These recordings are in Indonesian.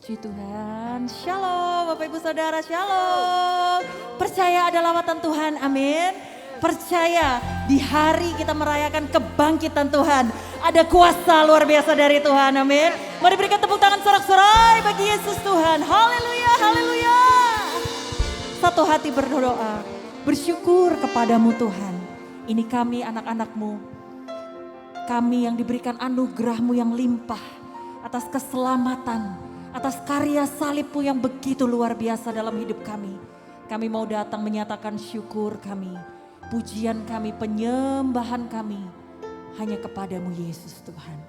Puji Tuhan, Shalom Bapak Ibu Saudara, Shalom. Percaya ada lawatan Tuhan, amin. Percaya di hari kita merayakan kebangkitan Tuhan, ada kuasa luar biasa dari Tuhan, amin. Mari berikan tepuk tangan sorak-sorai bagi Yesus Tuhan, haleluya, haleluya. Satu hati berdoa, bersyukur kepadamu Tuhan. Ini kami anak-anakmu, kami yang diberikan anugerah-Mu yang limpah atas keselamatan, atas karya salib-Mu yang begitu luar biasa dalam hidup kami. Kami mau datang menyatakan syukur kami, pujian kami, penyembahan kami hanya kepadamu Yesus Tuhan.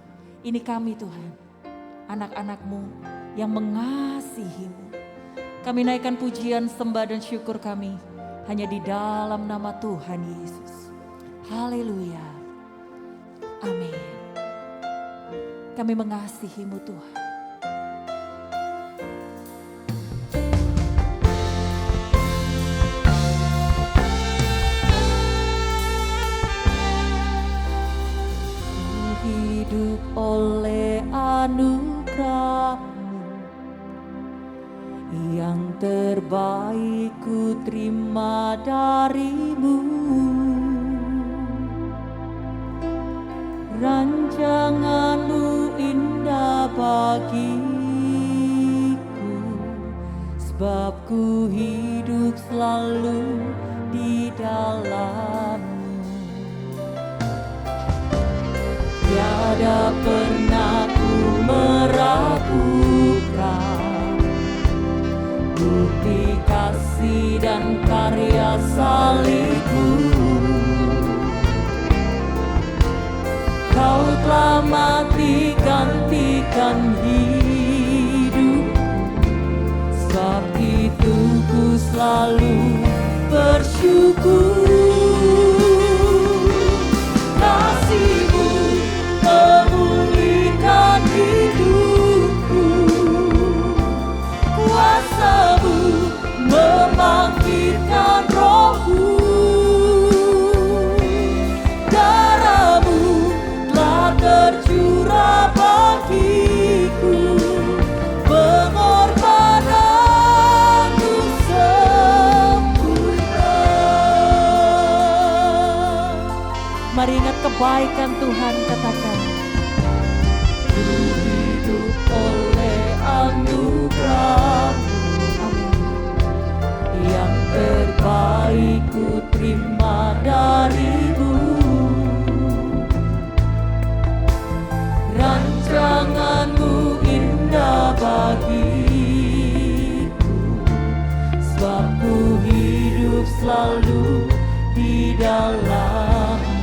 Ini kami Tuhan, anak-anak-Mu yang mengasihi-Mu. Kami naikkan pujian, sembah dan syukur kami hanya di dalam nama Tuhan Yesus. Haleluya. Amin. Kami mengasihi-Mu Tuhan. Hidup oleh anugerah-Mu, yang terbaik ku terima dari-Mu. Rancangan-Mu indah bagiku, sebab ku hidup selalu di dalam-Mu. Tiada pernah ku meragukan bukti kasih dan karya salib-Mu. Kau telah mati gantikan hidup, sebab itu ku selalu bersyukur. Kasih-Mu memulihkan hidupku, kuasa-Mu membangkitkan rohku. Darah-Mu telah tercurah bagiku, pengorbanan-Mu sempurna. Mari ingat kebaikan Tuhan, katakan. Ku hidup oleh anugerah-Mu, yang terbaik ku terima dari-Mu. Rancangan-Mu indah bagiku, sebab ku hidup selalu di dalam-Mu.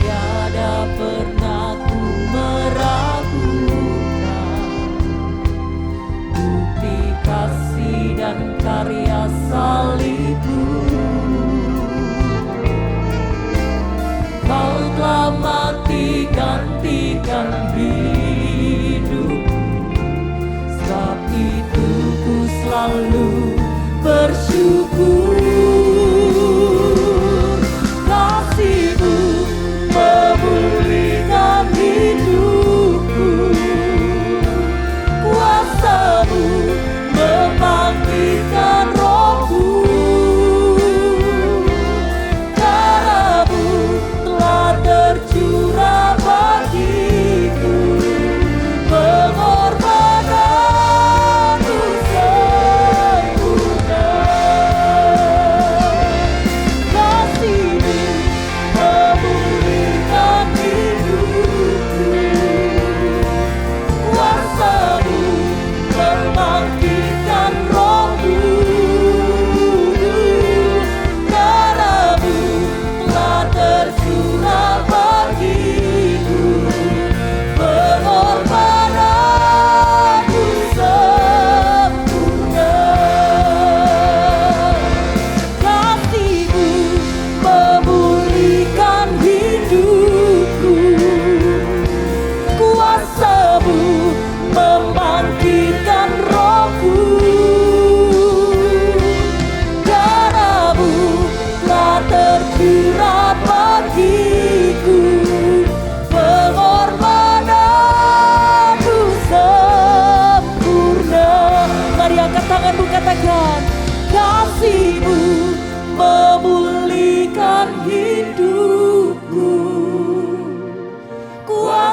Tiada pernah ku meragukan bukti kasih dan karya salib-Mu. Kau telah mati gantikan hidup, sebab itu ku selalu bersyukur.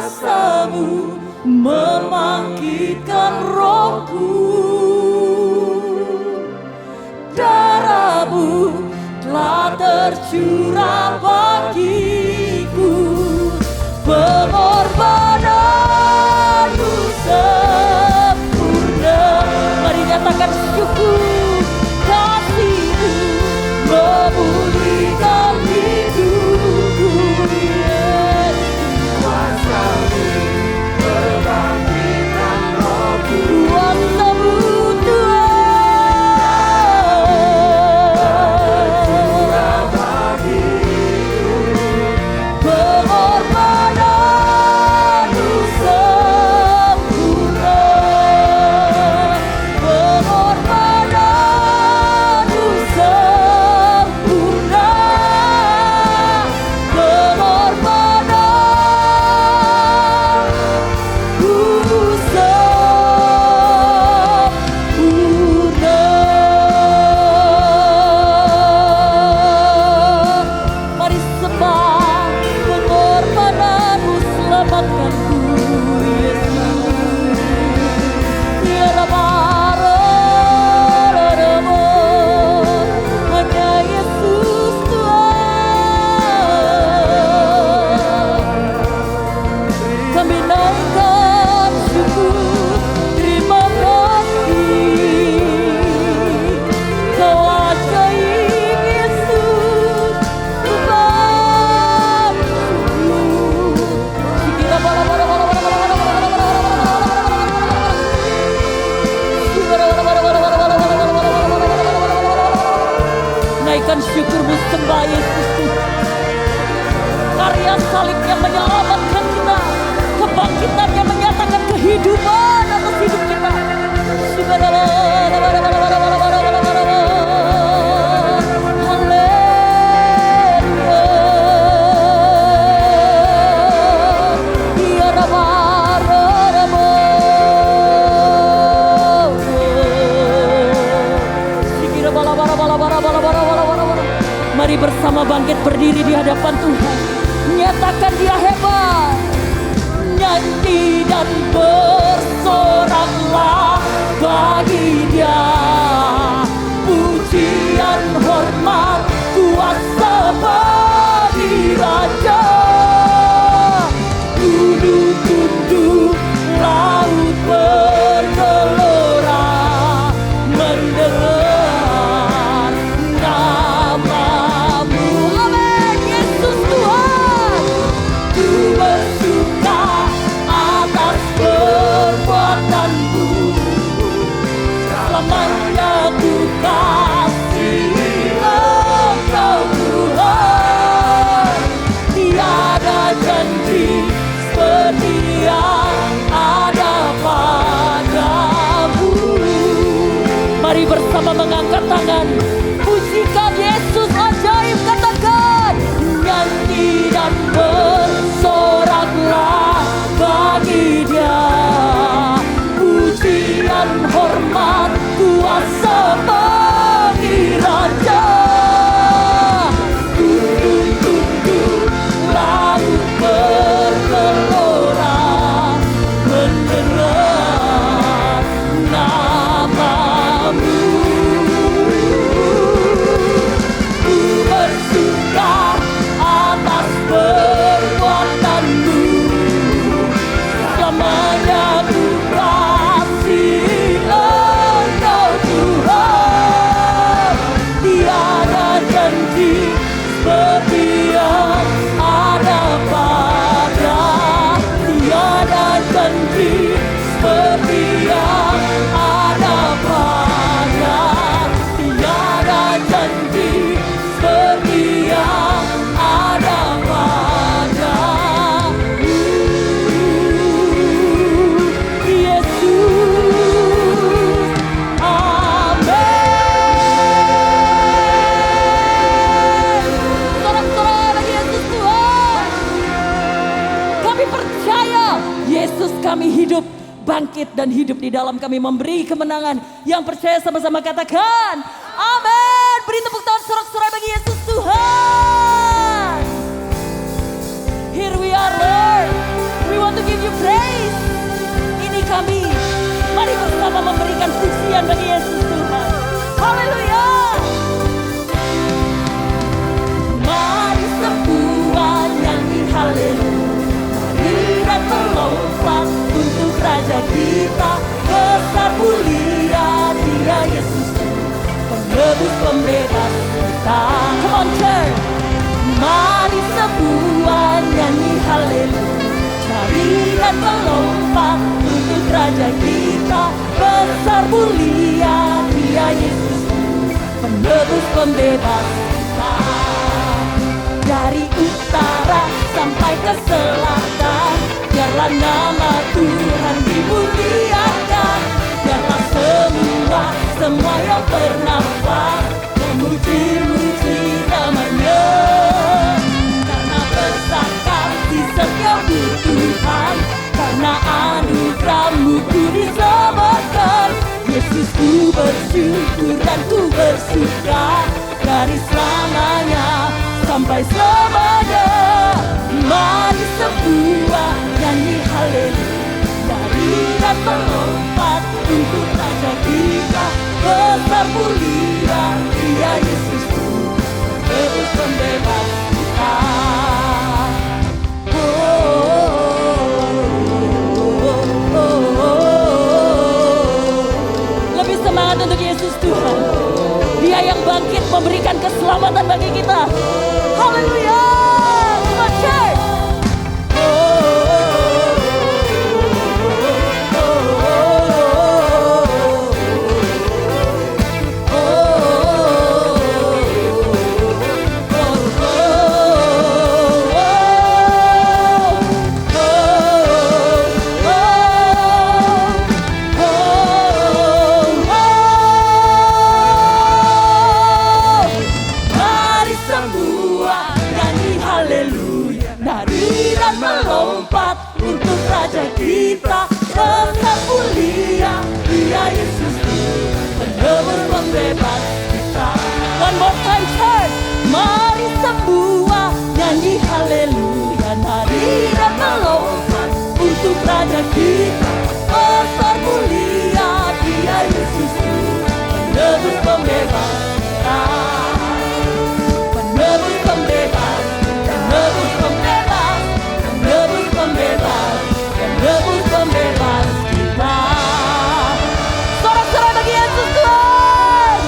kuasa-Mu membangkitkan rohku. Darah-Mu telah tercurah bagiku, pengorbanan-Mu sempurna. Mari nyatakan syukur, kasih-Mu memulihkan hidupku. Kuasa-Mu membangkitkan rohku. Kuasa-Mu syukur-Mu sembah Yesus Tuhan. Karya salib yang menyelamatkan kita, kebangkitan yang menyatakan kehidupan atas hidup kita. Mari bersama bangkit berdiri di hadapan Tuhan. Nyatakan Dia hebat. Nyanyi dan bersoraklah bagi Dia. Pujian, hormat, kuasa bagi Raja. Gunung tunduk, laut bergelora, mendengar Mari bersama mengangkat tangan, pujikan Yesus ajaib, katakan nyanyi dan bersoraklah bagi Dia. Pujian, hormat, kuasa bagi Raja. Gunung tunduk, laut bergelora, mendengar nama-Mu. Ku bersuka atas perbuatan-Mu, selamanya ku kasih Engkau Tuhan. Tiada janji seperti yang ada pada, tiada janji seperti yang ada pada, tiada janji seperti yang ada pada Yesus. Amin. Sorak-sorai bagi Yesus Tuhan. Kami percaya Yesus kami hidup, bangkit dan hidup di dalam kami, memberi kemenangan. Yang percaya sama-sama katakan amin. Beri tepuk tangan sorak-sorai bagi Yesus Tuhan. Here we are Lord, we want to give you praise. Ini kami, mari bersama memberikan pujian bagi Yesus Tuhan. Haleluya. Mari semua nyanyi haleluya, dan melompat untuk Raja kita. Besar mulia Dia Yesus, penebus pembebas kita. Come on church. Mari semua nyanyi haleluya, mari dan melompat untuk Raja kita. Besar mulia Dia Yesus, penebus pembebas kita. Dari utara sampai ke selatan, biarlah nama Tuhan dimuliakan. Biarlah semua yang bernafas memuji-muji namanya. Karena besar kasih setiamu Tuhan, karena anugerah-Mu ku diselamatkan. Yesus, ku bersyukur dan ku bersuka, dari selamanya sampai selamanya. Mari semua nyanyi haleluya, mari dan melompat untuk Raja kita. Besar mulia Dia Yesus, penebus pembebas kita. Lebih semangat untuk Yesus Tuhan. Dia yang bangkit memberikan keselamatan bagi kita. Haleluya. Come on church. Kita besar mulia Dia Yesus, penebus pembebas kita. One more time church. Mari semua nyanyi haleluya, nari dan melompat untuk Raja kita. Besar mulia Dia Yesus, penebus pembebas kita. Penebus pembebas, penebus pembebas, penebus pembebas, penebus pembebas kita. Sorak-sorai bagi Yesus Tuhan.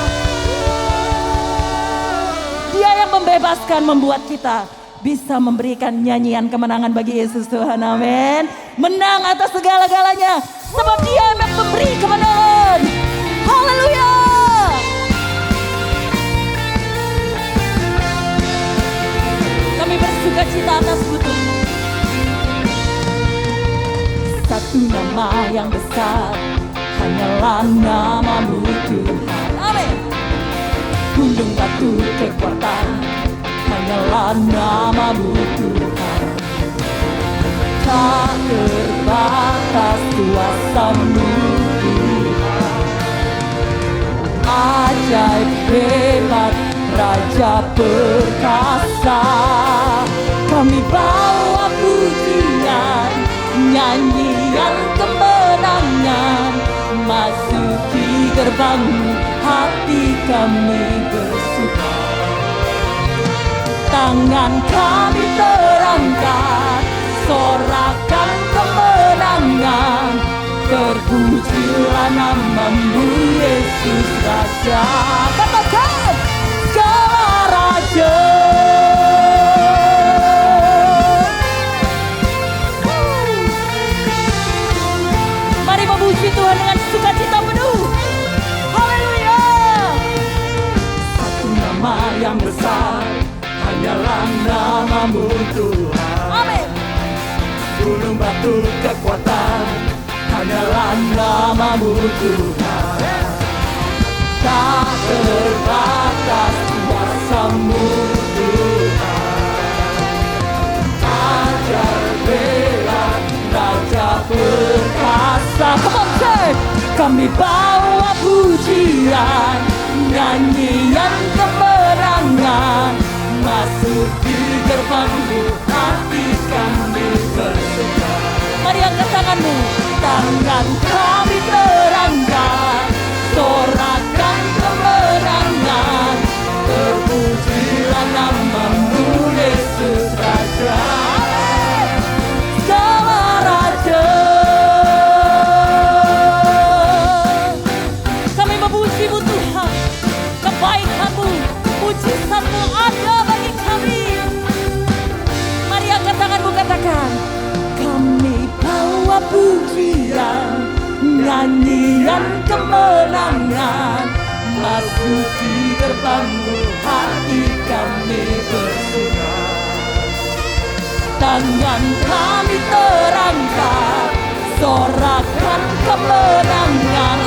Dia yang membebaskan, membuat kita bisa memberikan nyanyian kemenangan bagi Yesus Tuhan. Amin. Menang atas segala-galanya, sebab Dia yang memberi kemenangan. Haleluya. Kami bersuka cita atas Tuhan. Satu nama yang besar, hanyalah nama-Mu Tuhan. Amin. Gunung batu kekuatan, hanyalah nama-Mu Tuhan. Tak terbatas kuasa-Mu Tuhan. Ajaib hebat, Raja perkasa. Kami bawa pujian, nyanyian kemenangan, masuki gerbang, hati kami bersuka. Tangan kami terangkat, sorakan kemenangan. Terpujilah nama-Mu Yesus Raja. Katakan segala raja. Memuji Tuhan dengan sukacita penuh. Haleluya. Satu nama yang besar, hanyalah nama-Mu Tuhan. Amin. Gunung batu kekuatan, hanyalah nama-Mu Tuhan. Tak terbatas kuasa-Mu Tuhan. Ajaib hebat, Raja perkasa. Come on church. Kami bawa pujian, nyanyian kemenangan, masuk di gerbang-Mu, hati kami bersuka. Mari Tangan kami terangkat, sorakan kemenangan. Terpujilah nama-Mu Yesus Raja, Segala Raja. Kami memuji-Mu Tuhan, kebaikan-Mu, mujizat-Mu ada bagi kami. Mari angkat tanganmu, katakan, kami bawa pujian, nyanyian kemenangan, masuk di gerbang-Mu, hati kami bersuka. Tangan kami terangkat, sorakan kemenangan.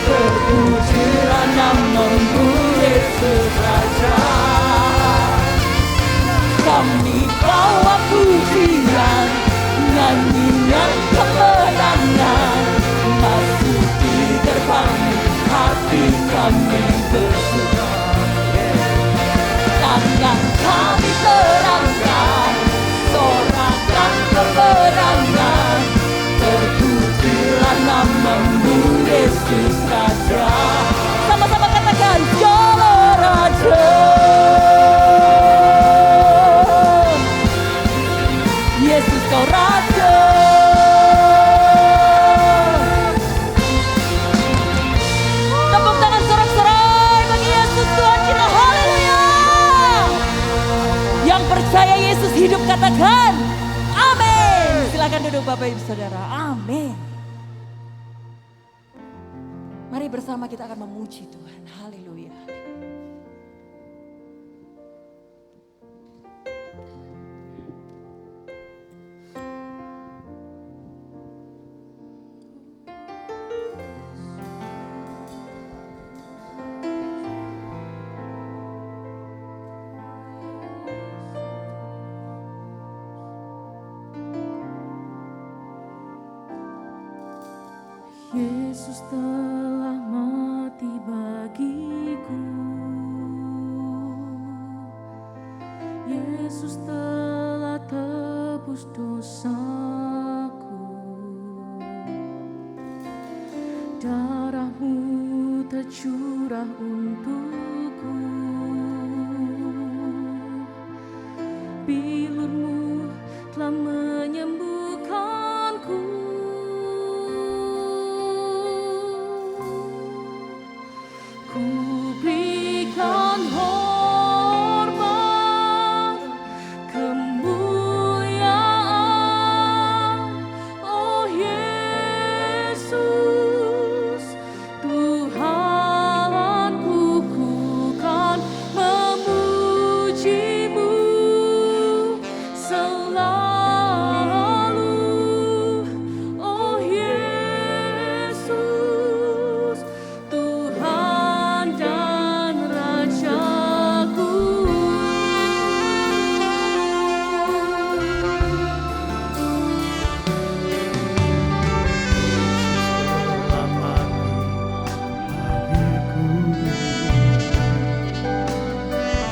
Terpujilah nama-Mu Yesus Raja. Kami bawa pujian, nyanyian kemenangan, masuk di gerbang-Mu, hati kami bersuka. Tangan kami terangkat, sorakan kemenangan. Terpujilah nama-Mu Yesus Raja. Sama-sama katakan, Segala Raja. Yesus Kau Raja. Tepuk tangan sorak-sorai bagi Yesus Tuhan kita. Haleluya. Yang percaya Yesus hidup katakan amin. Silakan duduk Bapak Ibu Saudara. Amin. Mari bersama kita akan memuji Tuhan. Haleluya. Yesus telah mati bagiku, Yesus telah tebus dosaku, darah-Mu tercurah untukku, bilur-Mu telah menyembuhkanku. Ku berikan hormat, kemuliaan, oh Yesus, Tuhanku, ku kan memuji-Mu selalu, oh Yesus, Tuhan dan Rajaku.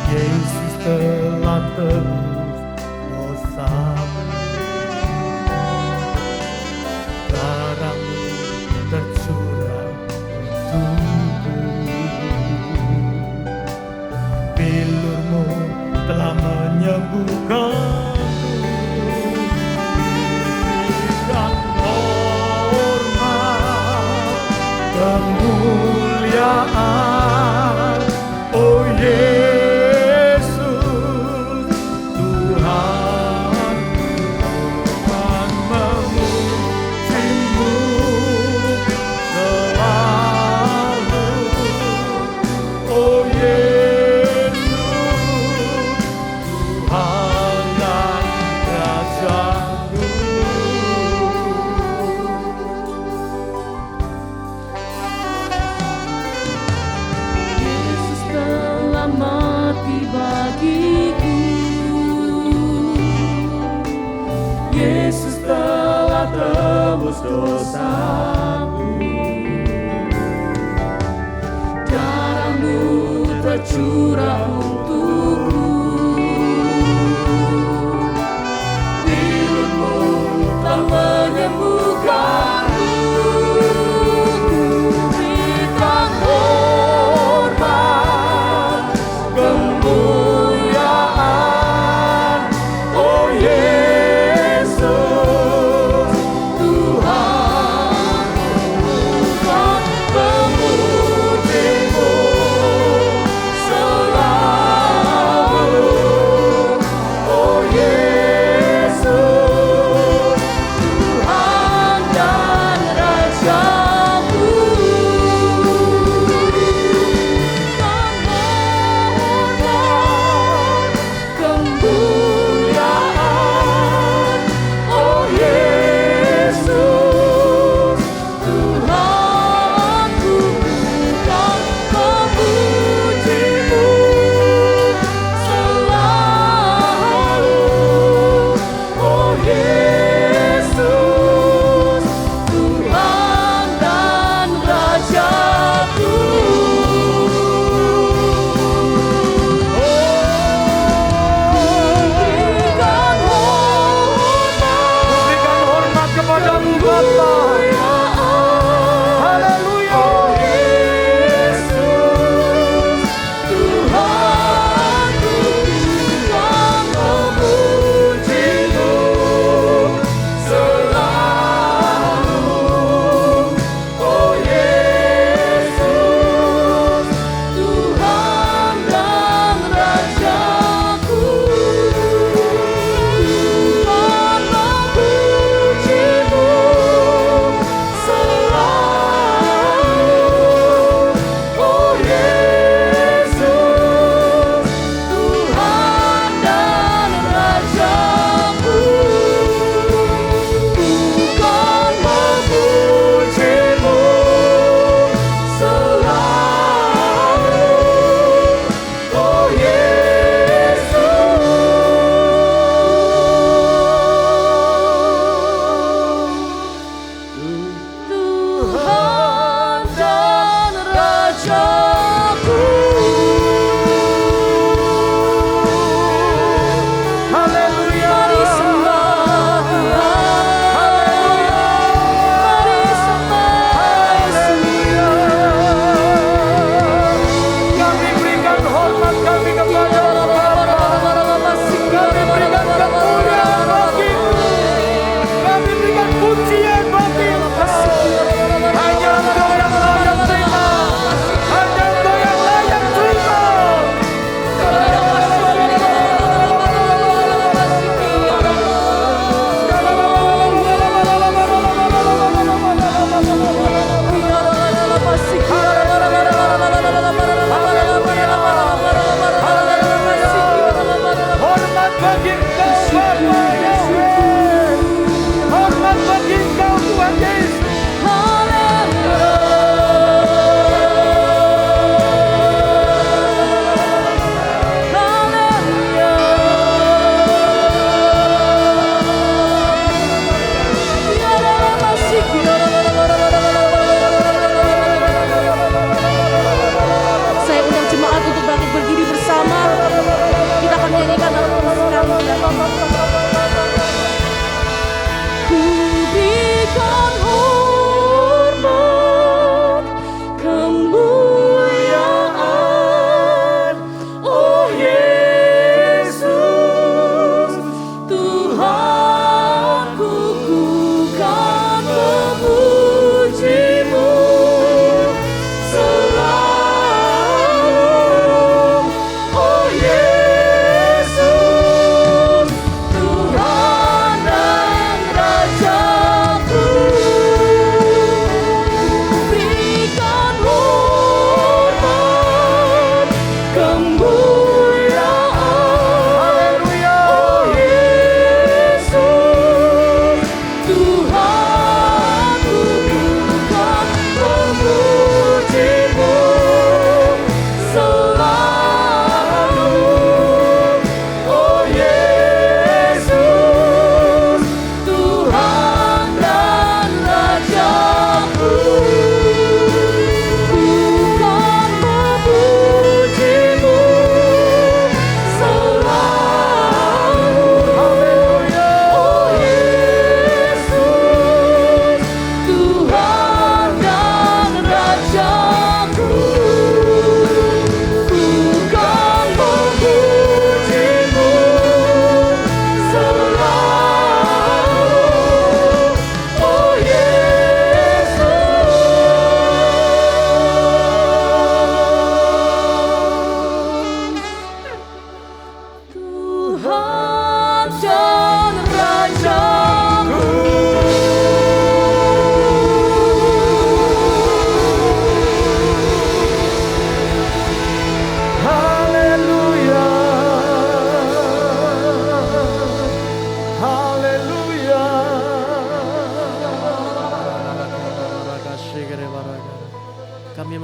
Yesus telah tebus dosamu, darah-Mu tercurah untukku, bilur-Mu telah menyembuhkanku. Dan hormat, kemuliaan, oh Yesus, Tuhan, Tuhan memuji-Mu selalu, oh Yesus, Tuhan dan Rajaku. Yesus telah mati bagiku, Yesus telah tebus dosaku, darah-Mu tercurah untukku, bilur-Mu telah menyembuhkanku.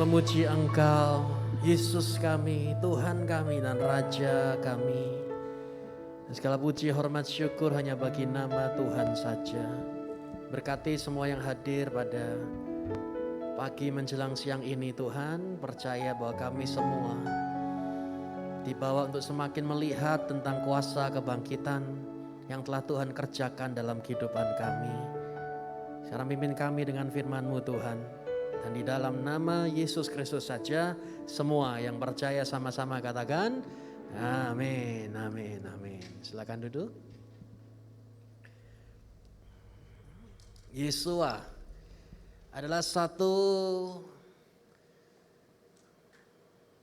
memuji Engkau, Yesus kami, Tuhan kami dan Raja kami. Dan segala puji, hormat, syukur hanya bagi nama Tuhan saja. Berkati semua yang hadir pada pagi menjelang siang ini Tuhan. Percaya bahwa kami semua dibawa untuk semakin melihat tentang kuasa kebangkitan yang telah Tuhan kerjakan dalam kehidupan kami. Sekarang pimpin kami dengan firman-Mu Tuhan. Dan di dalam nama Yesus Kristus saja, semua yang percaya sama-sama katakan, amin, amin, amin. Silakan duduk. Yesua adalah satu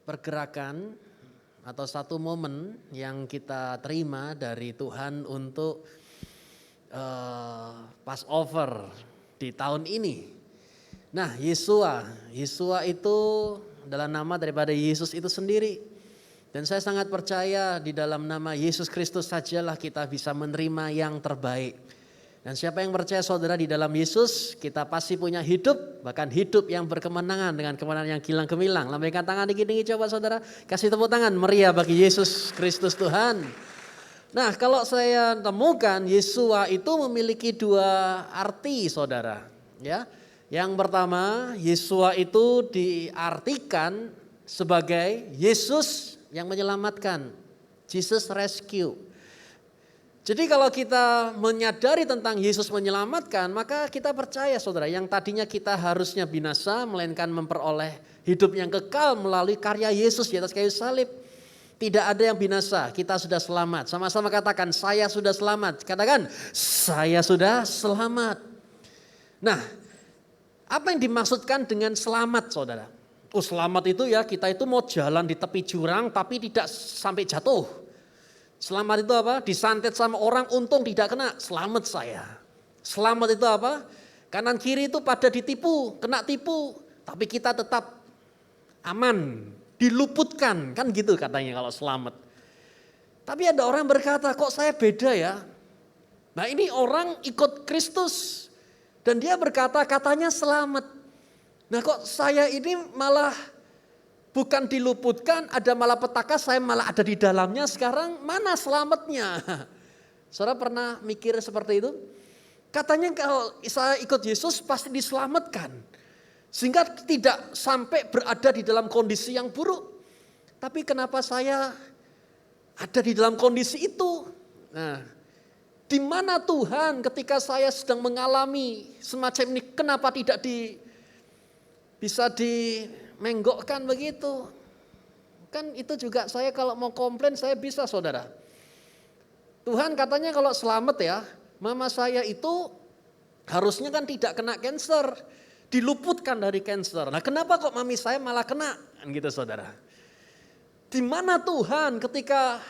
pergerakan atau satu momen yang kita terima dari Tuhan untuk Passover di tahun ini. Nah, Yesua itu adalah nama daripada Yesus itu sendiri. Dan saya sangat percaya di dalam nama Yesus Kristus sajalah kita bisa menerima yang terbaik. Dan siapa yang percaya saudara di dalam Yesus, kita pasti punya hidup, bahkan hidup yang berkemenangan dengan kemenangan yang kilang gemilang. Lambaikan tangan dikit-dikit coba saudara, kasih tepuk tangan meriah bagi Yesus Kristus Tuhan. Nah, kalau saya temukan Yesua itu memiliki dua arti saudara, ya. Yang pertama, Yesua itu diartikan sebagai Yesus yang menyelamatkan. Jesus rescue. Jadi kalau kita menyadari tentang Yesus menyelamatkan, maka kita percaya saudara, yang tadinya kita harusnya binasa, melainkan memperoleh hidup yang kekal melalui karya Yesus di atas kayu salib. Tidak ada yang binasa, kita sudah selamat. Sama-sama katakan, saya sudah selamat. Katakan, saya sudah selamat. Nah, apa yang dimaksudkan dengan selamat saudara? Oh, selamat itu ya kita itu mau jalan di tepi jurang tapi tidak sampai jatuh. Selamat itu apa? Disantet sama orang untung tidak kena, selamat saya. Selamat itu apa? Kanan kiri itu pada ditipu, kena tipu. Tapi kita tetap aman, diluputkan. Kan gitu katanya kalau selamat. Tapi ada orang berkata kok saya beda ya. Nah ini orang ikut Kristus. Dan dia berkata katanya selamat. Nah kok saya ini malah bukan diluputkan, ada malah petaka, saya malah ada di dalamnya sekarang, mana selamatnya? Saudara pernah mikir seperti itu? Katanya kalau saya ikut Yesus pasti diselamatkan. Sehingga tidak sampai berada di dalam kondisi yang buruk. Tapi kenapa saya ada di dalam kondisi itu? Nah, di mana Tuhan ketika saya sedang mengalami semacam ini, kenapa tidak bisa dimenggokkan begitu? Kan itu juga saya kalau mau komplain saya bisa saudara. Tuhan katanya kalau selamat ya, mama saya itu harusnya kan tidak kena cancer, diluputkan dari cancer. Nah kenapa kok mami saya malah kena? Kan gitu saudara. Di mana Tuhan ketika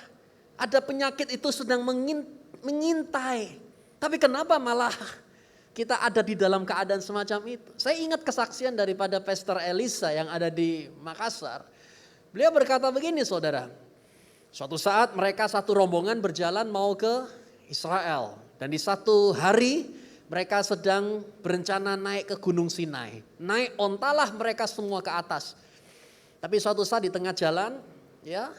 ada penyakit itu sedang mengintai. Tapi kenapa malah kita ada di dalam keadaan semacam itu? Saya ingat kesaksian daripada Pastor Elisa yang ada di Makassar. Beliau berkata begini saudara. Suatu saat mereka satu rombongan berjalan mau ke Israel. Dan di satu hari mereka sedang berencana naik ke Gunung Sinai. Naik ontalah mereka semua ke atas. Tapi suatu saat di tengah jalan ya,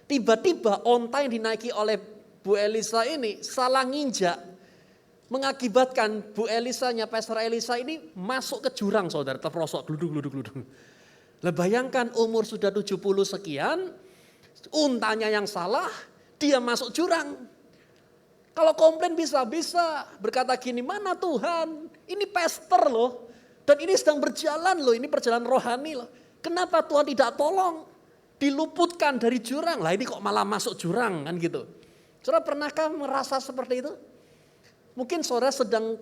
tiba-tiba onta yang dinaiki oleh Bu Elisa ini salah nginjak, mengakibatkan Bu Elisanya, Pastor Elisa ini masuk ke jurang saudara, terperosok gluduk. Lah bayangkan umur sudah 70 sekian, untanya yang salah, dia masuk jurang. Kalau komplain bisa-bisa, berkata gini, mana Tuhan, ini pastor loh, dan ini sedang berjalan loh, ini perjalanan rohani loh. Kenapa Tuhan tidak tolong, diluputkan dari jurang, lah ini kok malah masuk jurang kan gitu. Saudara pernahkah merasa seperti itu? Mungkin saudara sedang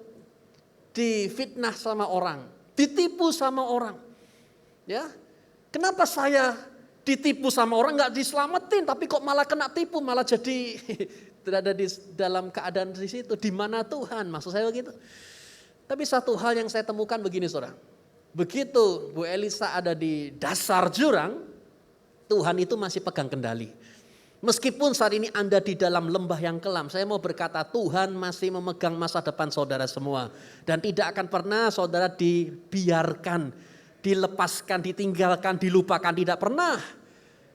difitnah sama orang, ditipu sama orang. Ya, kenapa saya ditipu sama orang nggak diselamatin, tapi kok malah kena tipu, malah jadi tidak ada di dalam keadaan di situ. Di mana Tuhan? Maksud saya begitu. Tapi satu hal yang saya temukan begini saudara. Begitu Bu Elisa ada di dasar jurang, Tuhan itu masih pegang kendali. Meskipun saat ini Anda di dalam lembah yang kelam, saya mau berkata Tuhan masih memegang masa depan saudara semua. Dan tidak akan pernah saudara dibiarkan dilepaskan, ditinggalkan, dilupakan, tidak pernah.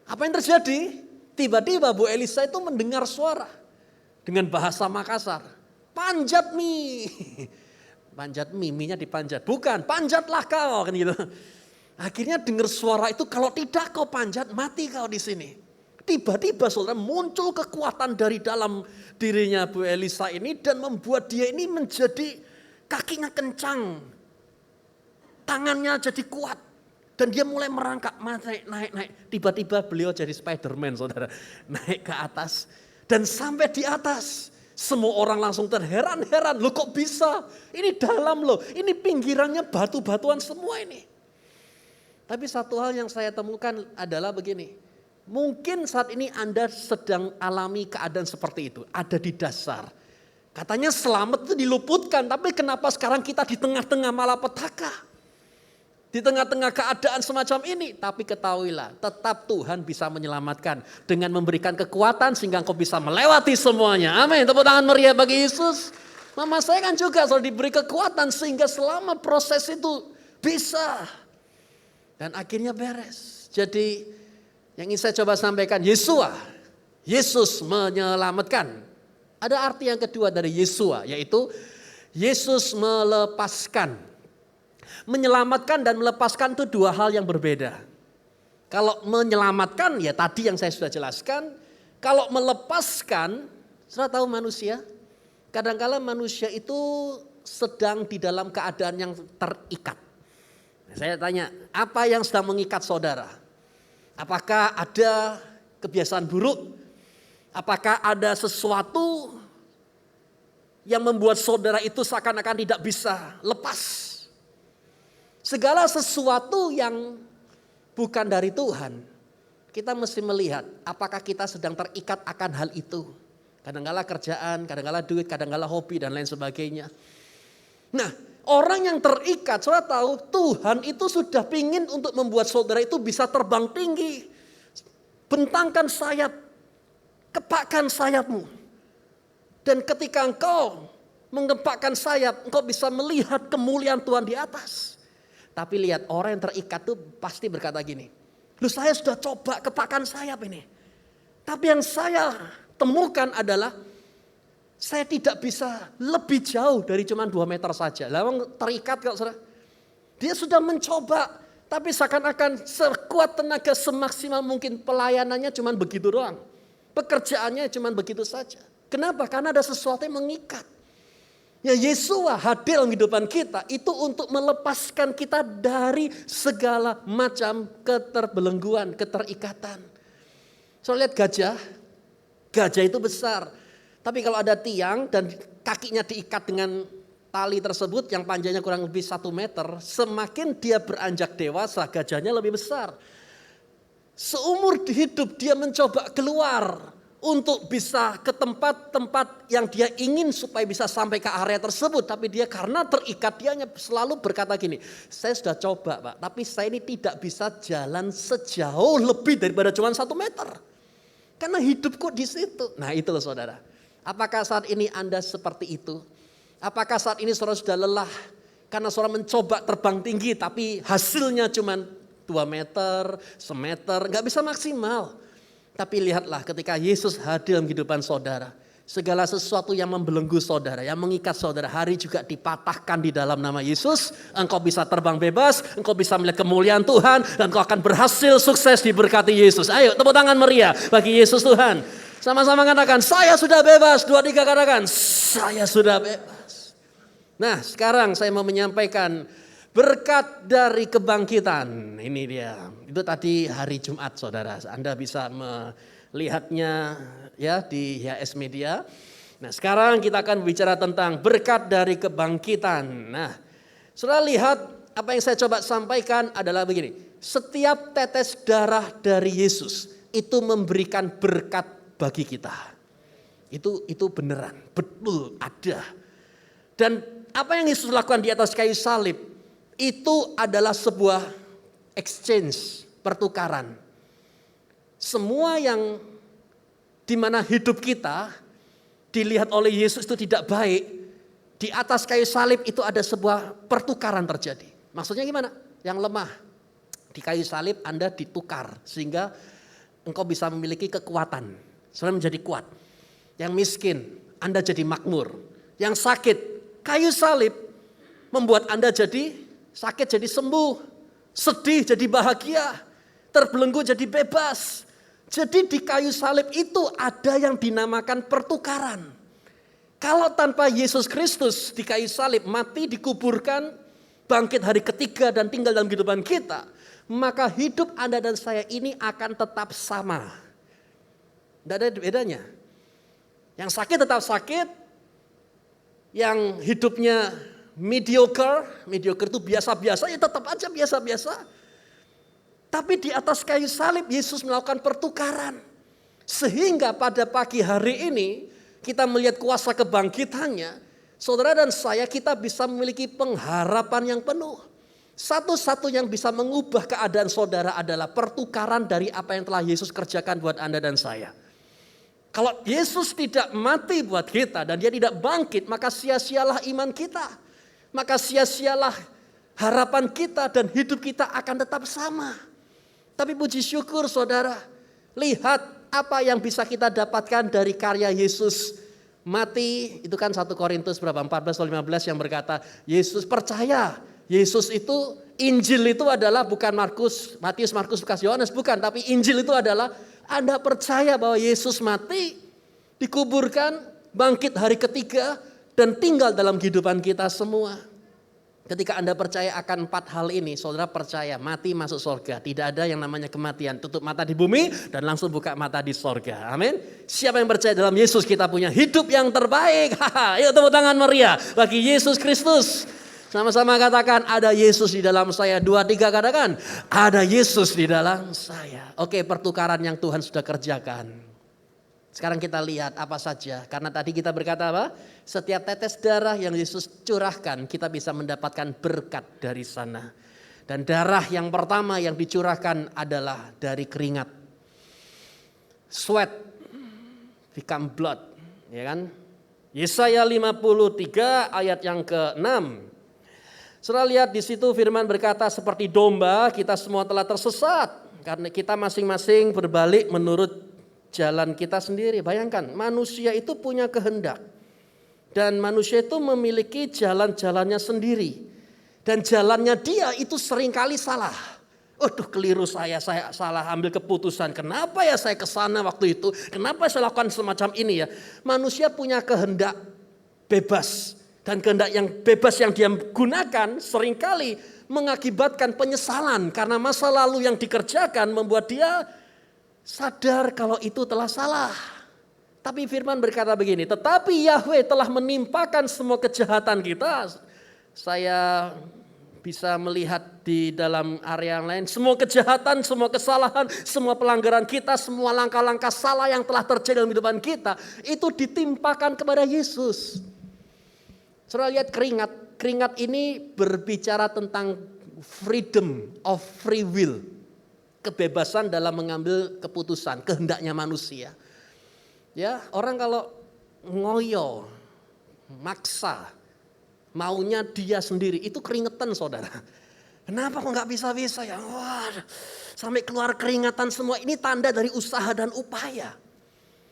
Apa yang terjadi? Tiba-tiba Bu Elisa itu mendengar suara dengan bahasa Makassar. Panjat mi. Panjat mi, minya dipanjat. Bukan, panjatlah kau kan gitu. Akhirnya dengar suara itu, kalau tidak kau panjat, mati kau di sini. Tiba-tiba saudara muncul kekuatan dari dalam dirinya Bu Elisa ini dan membuat dia ini menjadi kakinya kencang. Tangannya jadi kuat. Dan dia mulai merangkak, naik. Tiba-tiba beliau jadi Spiderman saudara. Naik ke atas dan sampai di atas. Semua orang langsung terheran-heran, loh kok bisa? Ini dalam loh, ini pinggirannya batu-batuan semua ini. Tapi satu hal yang saya temukan adalah begini. Mungkin saat ini Anda sedang alami keadaan seperti itu, ada di dasar. Katanya selamat itu diluputkan, tapi kenapa sekarang kita di tengah-tengah malapetaka? Di tengah-tengah keadaan semacam ini, tapi ketahuilah tetap Tuhan bisa menyelamatkan dengan memberikan kekuatan sehingga engkau bisa melewati semuanya. Amin. Tepuk tangan meriah bagi Yesus. Mama saya kan juga selalu diberi kekuatan sehingga selama proses itu bisa. Dan akhirnya beres. Jadi yang ingin saya coba sampaikan, Yesus menyelamatkan. Ada arti yang kedua dari Yesua, yaitu Yesus melepaskan. Menyelamatkan dan melepaskan itu dua hal yang berbeda. Kalau menyelamatkan ya tadi yang saya sudah jelaskan. Kalau melepaskan, saudara tahu manusia. Kadang-kala manusia itu sedang di dalam keadaan yang terikat. Saya tanya, apa yang sedang mengikat saudara? Apakah ada kebiasaan buruk? Apakah ada sesuatu yang membuat saudara itu seakan-akan tidak bisa lepas? Segala sesuatu yang bukan dari Tuhan, kita mesti melihat apakah kita sedang terikat akan hal itu. Kadang-kala kerjaan, kadang-kala duit, kadang-kala hobi dan lain sebagainya. Nah, orang yang terikat, saudara tahu Tuhan itu sudah pingin untuk membuat saudara itu bisa terbang tinggi. Bentangkan sayap, kepakkan sayapmu. Dan ketika engkau mengepakkan sayap, engkau bisa melihat kemuliaan Tuhan di atas. Tapi lihat orang yang terikat tuh pasti berkata gini. Loh saya sudah coba kepakkan sayap ini. Tapi yang saya temukan adalah saya tidak bisa lebih jauh dari cuma 2 meter saja. Lalu terikat kok saudara. Dia sudah mencoba. Tapi seakan-akan sekuat tenaga semaksimal mungkin pelayanannya cuma begitu doang. Pekerjaannya cuma begitu saja. Kenapa? Karena ada sesuatu yang mengikat. Ya Yesua hadir dalam kehidupan kita itu untuk melepaskan kita dari segala macam keterbelengguan, keterikatan. Soalnya lihat gajah itu besar. Tapi kalau ada tiang dan kakinya diikat dengan tali tersebut yang panjangnya kurang lebih 1 meter. Semakin dia beranjak dewasa gajahnya lebih besar. Seumur hidup dia mencoba keluar. Untuk bisa ke tempat-tempat yang dia ingin supaya bisa sampai ke area tersebut. Tapi dia karena terikat dia selalu berkata gini. Saya sudah coba Pak, tapi saya ini tidak bisa jalan sejauh lebih daripada cuma 1 meter. Karena hidupku di situ. Nah itu loh saudara. Apakah saat ini Anda seperti itu? Apakah saat ini saudara sudah lelah? Karena saudara mencoba terbang tinggi tapi hasilnya cuma 2 meter, 1 meter. Gak bisa maksimal. Tapi lihatlah ketika Yesus hadir dalam kehidupan saudara. Segala sesuatu yang membelenggu saudara, yang mengikat saudara, hari juga dipatahkan di dalam nama Yesus. Engkau bisa terbang bebas, engkau bisa melihat kemuliaan Tuhan. Dan engkau akan berhasil sukses diberkati Yesus. Ayo tepuk tangan meriah bagi Yesus Tuhan. Sama-sama katakan, saya sudah bebas. 2, 3 katakan, saya sudah bebas. Nah sekarang saya mau menyampaikan berkat dari kebangkitan, ini dia. Itu tadi hari Jumat saudara. Anda bisa melihatnya ya di HIS Media. Nah sekarang kita akan bicara tentang berkat dari kebangkitan. Nah saudara lihat apa yang saya coba sampaikan adalah begini. Setiap tetes darah dari Yesus itu memberikan berkat bagi kita. Itu beneran, betul ada. Dan apa yang Yesus lakukan di atas kayu salib. Itu adalah sebuah exchange, pertukaran. Semua yang dimana hidup kita dilihat oleh Yesus itu tidak baik. Di atas kayu salib itu ada sebuah pertukaran terjadi. Maksudnya gimana? yang lemah. Di kayu salib Anda ditukar sehingga engkau bisa memiliki kekuatan. Saudara menjadi kuat. Yang miskin, Anda jadi makmur. Yang sakit, kayu salib membuat Anda jadi sakit jadi sembuh. Sedih jadi bahagia. Terbelenggu jadi bebas. Jadi di kayu salib itu ada yang dinamakan pertukaran. Kalau tanpa Yesus Kristus di kayu salib mati, dikuburkan, bangkit hari ketiga dan tinggal dalam kehidupan kita, maka hidup Anda dan saya ini akan tetap sama. Tidak ada bedanya. Yang sakit tetap sakit, yang hidupnya mediocre itu biasa-biasa, ya tetap aja biasa-biasa. Tapi di atas kayu salib Yesus melakukan pertukaran. Sehingga pada pagi hari ini kita melihat kuasa kebangkitannya. Saudara dan saya kita bisa memiliki pengharapan yang penuh. Satu-satu yang bisa mengubah keadaan saudara adalah pertukaran dari apa yang telah Yesus kerjakan buat Anda dan saya. Kalau Yesus tidak mati buat kita dan dia tidak bangkit, maka sia-sialah iman kita. Maka sia-sialah harapan kita dan hidup kita akan tetap sama. Tapi puji syukur saudara, lihat apa yang bisa kita dapatkan dari karya Yesus mati. Itu kan 1 Korintus berapa 14 atau 15 yang berkata Yesus percaya. Yesus itu Injil itu adalah bukan Matius, Markus, Lukas, Yohanes, bukan. Tapi Injil itu adalah Anda percaya bahwa Yesus mati, dikuburkan, bangkit hari ketiga dan tinggal dalam kehidupan kita semua. Ketika Anda percaya akan 4 hal ini, saudara percaya mati masuk surga. Tidak ada yang namanya kematian. Tutup mata di bumi dan langsung buka mata di surga. Amin. Siapa yang percaya dalam Yesus kita punya hidup yang terbaik. Yuk tepuk tangan meriah bagi Yesus Kristus. Sama-sama katakan ada Yesus di dalam saya. 2, 3 katakan ada Yesus di dalam saya. Oke, pertukaran yang Tuhan sudah kerjakan. Sekarang kita lihat apa saja. Karena tadi kita berkata apa? Setiap tetes darah yang Yesus curahkan, kita bisa mendapatkan berkat dari sana. Dan darah yang pertama yang dicurahkan adalah dari keringat. Sweat become blood, ya kan? Yesaya 53 ayat yang ke-6. Saudara lihat di situ firman berkata seperti domba kita semua telah tersesat karena kita masing-masing berbalik menurut jalan kita sendiri. Bayangkan manusia itu punya kehendak. Dan manusia itu memiliki jalan-jalannya sendiri. Dan jalannya dia itu seringkali salah. Aduh keliru saya salah ambil keputusan. Kenapa ya saya kesana waktu itu? Kenapa saya lakukan semacam ini ya? Manusia punya kehendak bebas. Dan kehendak yang bebas yang dia gunakan seringkali mengakibatkan penyesalan. Karena masa lalu yang dikerjakan membuat dia sadar kalau itu telah salah. Tapi firman berkata begini, tetapi Yahweh telah menimpakan semua kejahatan kita. Saya bisa melihat di dalam area yang lain, semua kejahatan, semua kesalahan, semua pelanggaran kita, semua langkah-langkah salah yang telah terjadi dalam kehidupan kita, itu ditimpakan kepada Yesus. Saudara lihat keringat, keringat ini berbicara tentang freedom of free will. Kebebasan dalam mengambil keputusan, kehendaknya manusia. Ya, orang kalau ngoyo, maksa, maunya dia sendiri, itu keringetan saudara. Kenapa kok nggak bisa-bisa ya? Wah, sampai keluar keringatan semua, ini tanda dari usaha dan upaya.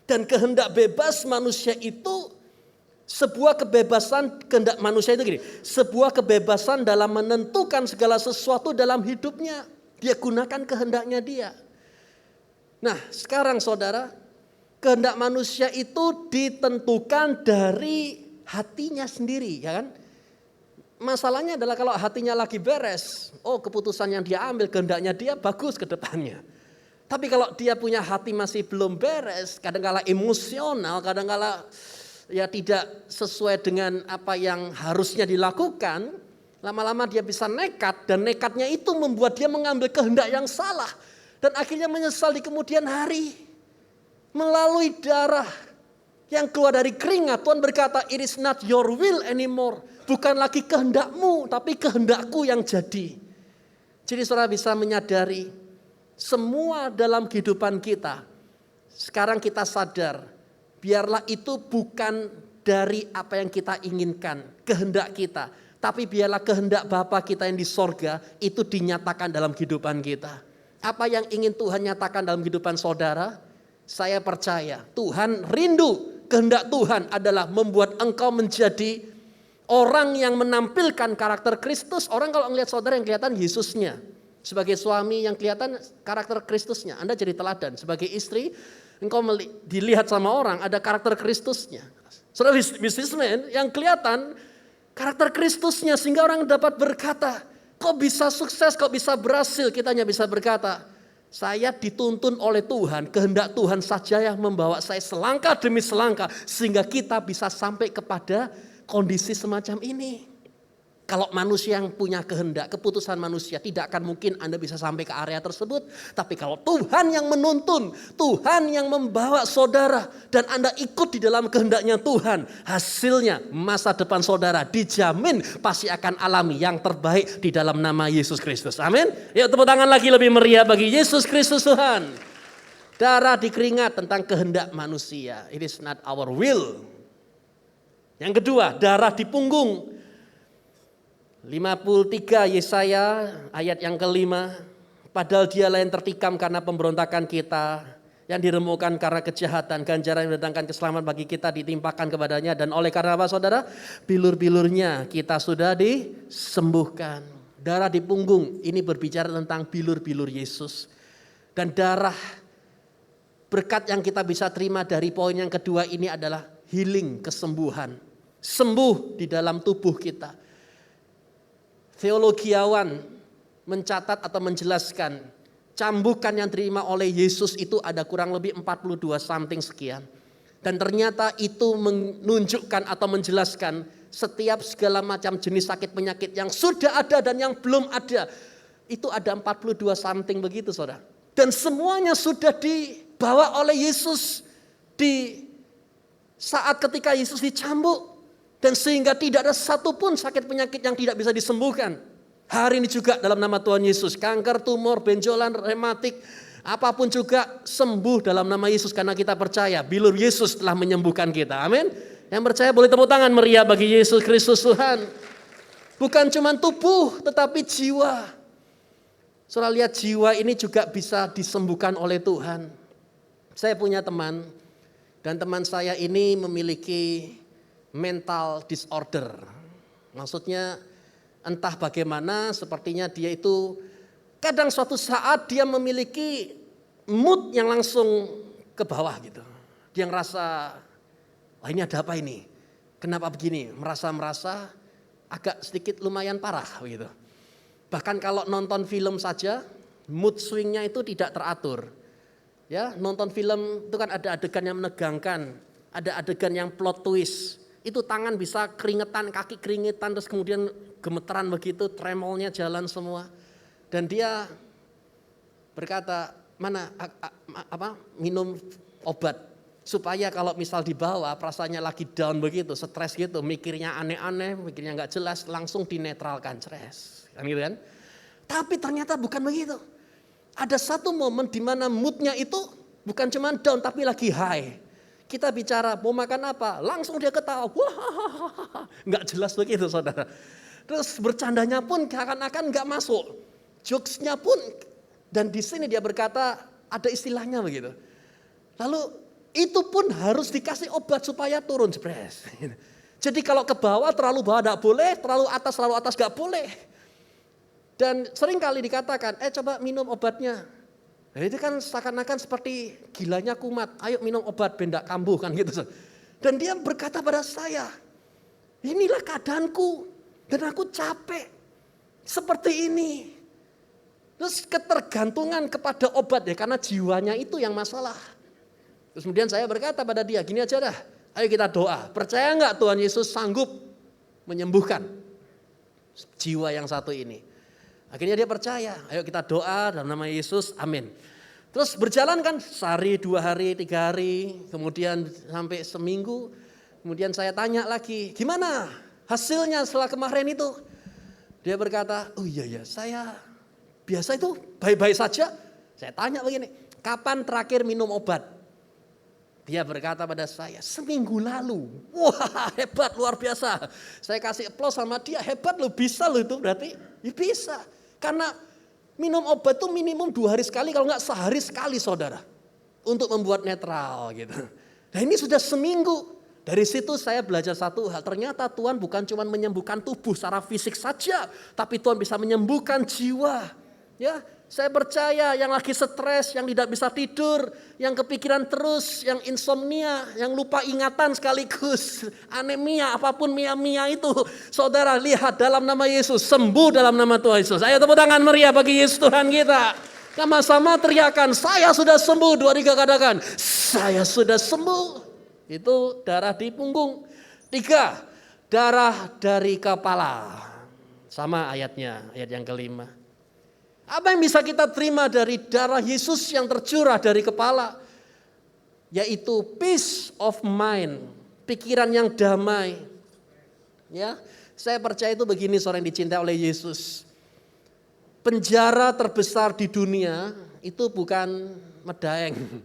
Dan kehendak bebas manusia itu sebuah kebebasan, kehendak manusia itu gini, sebuah kebebasan dalam menentukan segala sesuatu dalam hidupnya. Dia gunakan kehendaknya dia. Nah sekarang saudara, kehendak manusia itu ditentukan dari hatinya sendiri, ya kan? Masalahnya adalah kalau hatinya lagi beres, oh keputusan yang dia ambil, kehendaknya dia bagus ke depannya. Tapi kalau dia punya hati masih belum beres, kadang-kala emosional, kadang-kala ya tidak sesuai dengan apa yang harusnya dilakukan, lama-lama dia bisa nekat dan nekatnya itu membuat dia mengambil kehendak yang salah. Dan akhirnya menyesal di kemudian hari. Melalui darah yang keluar dari keringat, Tuhan berkata, it is not your will anymore. Bukan lagi kehendakmu, tapi kehendakku yang jadi. Jadi saudara bisa menyadari, semua dalam kehidupan kita, sekarang kita sadar, biarlah itu bukan dari apa yang kita inginkan, kehendak kita. Tapi biarlah kehendak Bapa kita yang di sorga itu dinyatakan dalam kehidupan kita. Apa yang ingin Tuhan nyatakan dalam kehidupan saudara? Saya percaya Tuhan rindu, kehendak Tuhan adalah membuat engkau menjadi orang yang menampilkan karakter Kristus. Orang kalau melihat saudara yang kelihatan Yesusnya. Sebagai suami yang kelihatan karakter Kristusnya. Anda jadi teladan. Sebagai istri engkau dilihat sama orang ada karakter Kristusnya. Saudara businessman yang kelihatan karakter Kristusnya sehingga orang dapat berkata, kok bisa sukses, kok bisa berhasil. Kita hanya bisa berkata, saya dituntun oleh Tuhan, kehendak Tuhan saja yang membawa saya selangkah demi selangkah. Sehingga kita bisa sampai kepada kondisi semacam ini. Kalau manusia yang punya kehendak, keputusan manusia tidak akan mungkin Anda bisa sampai ke area tersebut. Tapi kalau Tuhan yang menuntun, Tuhan yang membawa saudara dan Anda ikut di dalam kehendaknya Tuhan, hasilnya masa depan saudara dijamin pasti akan alami yang terbaik di dalam nama Yesus Kristus. Amin. Yuk tepuk tangan lagi lebih meriah bagi Yesus Kristus Tuhan. Darah di keringat tentang kehendak manusia. It is not our will. Yang kedua, darah di punggung. 53 Yesaya ayat yang kelima. Padahal dialah yang tertikam karena pemberontakan kita, yang diremukkan karena kejahatan, ganjaran yang mendatangkan keselamatan bagi kita ditimpakan kepadanya. Dan oleh karena apa saudara? Bilur-bilurnya kita sudah disembuhkan. Darah di punggung ini berbicara tentang bilur-bilur Yesus. Dan darah berkat yang kita bisa terima dari poin yang kedua ini adalah healing, kesembuhan. Sembuh di dalam tubuh kita. Teologiawan mencatat atau menjelaskan cambukan yang diterima oleh Yesus itu ada kurang lebih 42 something sekian. Dan ternyata itu menunjukkan atau menjelaskan setiap segala macam jenis sakit penyakit yang sudah ada dan yang belum ada. Itu ada 42 something begitu saudara. Dan semuanya sudah dibawa oleh Yesus di saat ketika Yesus dicambuk. Dan sehingga tidak ada satupun sakit penyakit yang tidak bisa disembuhkan. Hari ini juga dalam nama Tuhan Yesus. Kanker, tumor, benjolan, rematik. Apapun juga sembuh dalam nama Yesus. Karena kita percaya bilur Yesus telah menyembuhkan kita. Amin. Yang percaya boleh tepuk tangan meriah bagi Yesus Kristus Tuhan. Bukan cuma tubuh tetapi jiwa. Saudara lihat jiwa ini juga bisa disembuhkan oleh Tuhan. Saya punya teman. Dan teman saya ini memiliki mental disorder. Maksudnya entah bagaimana sepertinya dia itu kadang suatu saat dia memiliki mood yang langsung ke bawah gitu. Dia ngerasa, wah ini ada apa ini? Kenapa begini? Merasa agak sedikit lumayan parah gitu. Bahkan kalau nonton film saja mood swingnya itu tidak teratur. Ya, nonton film itu kan ada adegan yang menegangkan, ada adegan yang plot twist. Itu tangan bisa keringetan, kaki keringetan, terus kemudian gemeteran begitu, tremolnya jalan semua. Dan dia berkata, minum obat. Supaya kalau misal dibawa, perasaannya lagi down begitu, stres gitu, mikirnya aneh-aneh, mikirnya gak jelas, langsung dinetralkan, stres. Kan gitu kan? Tapi ternyata bukan begitu. Ada satu momen di mana moodnya itu bukan cuma down, tapi lagi high. Kita bicara mau makan apa, langsung dia ketawa, wah, nggak jelas begitu saudara. Terus bercandanya pun seakan-akan nggak masuk, jokesnya pun, dan di sini dia berkata ada istilahnya begitu. Lalu itu pun harus dikasih obat supaya turun stres. Jadi kalau ke bawah terlalu bawah nggak boleh, terlalu atas nggak boleh. Dan sering kali dikatakan, coba minum obatnya. Nah, itu kan seakan-akan seperti gilanya kumat, ayo minum obat bendak kambuh kan gitu. Dan dia berkata pada saya, inilah keadaanku dan aku capek seperti ini. Terus ketergantungan kepada obat ya karena jiwanya itu yang masalah. Terus kemudian saya berkata pada dia, gini aja dah, ayo kita doa. Percaya enggak Tuhan Yesus sanggup menyembuhkan jiwa yang satu ini? Akhirnya dia percaya, ayo kita doa dalam nama Yesus, amin. Terus berjalan kan sehari, 2 hari, 3 hari, kemudian sampai seminggu. Kemudian saya tanya lagi, gimana hasilnya setelah kemarin itu? Dia berkata, oh iya saya biasa itu baik-baik saja. Saya tanya begini, kapan terakhir minum obat? Dia berkata pada saya, seminggu lalu. Wah, hebat, luar biasa. Saya kasih aplaus sama dia, hebat loh, bisa loh itu berarti. Ya bisa. Karena minum obat itu minimum 2 hari sekali, kalau enggak sehari sekali saudara. Untuk membuat netral gitu. Nah ini sudah seminggu. Dari situ saya belajar satu hal, ternyata Tuhan bukan cuma menyembuhkan tubuh secara fisik saja. Tapi Tuhan bisa menyembuhkan jiwa. Ya, saya percaya yang lagi stres, yang tidak bisa tidur, yang kepikiran terus, yang insomnia, yang lupa ingatan sekaligus, anemia, apapun mia-mia itu. Saudara lihat dalam nama Yesus, sembuh dalam nama Tuhan Yesus. Ayo tepuk tangan meriah bagi Yesus Tuhan kita. Sama-sama teriakan, saya sudah sembuh. 2, 3 katakan, saya sudah sembuh. Itu darah di punggung. 3, darah dari kepala. Sama ayatnya, ayat yang kelima. Apa yang bisa kita terima dari darah Yesus yang tercurah dari kepala? Yaitu peace of mind, pikiran yang damai. Ya, saya percaya itu begini saudara yang dicintai oleh Yesus. Penjara terbesar di dunia itu bukan Medaeng,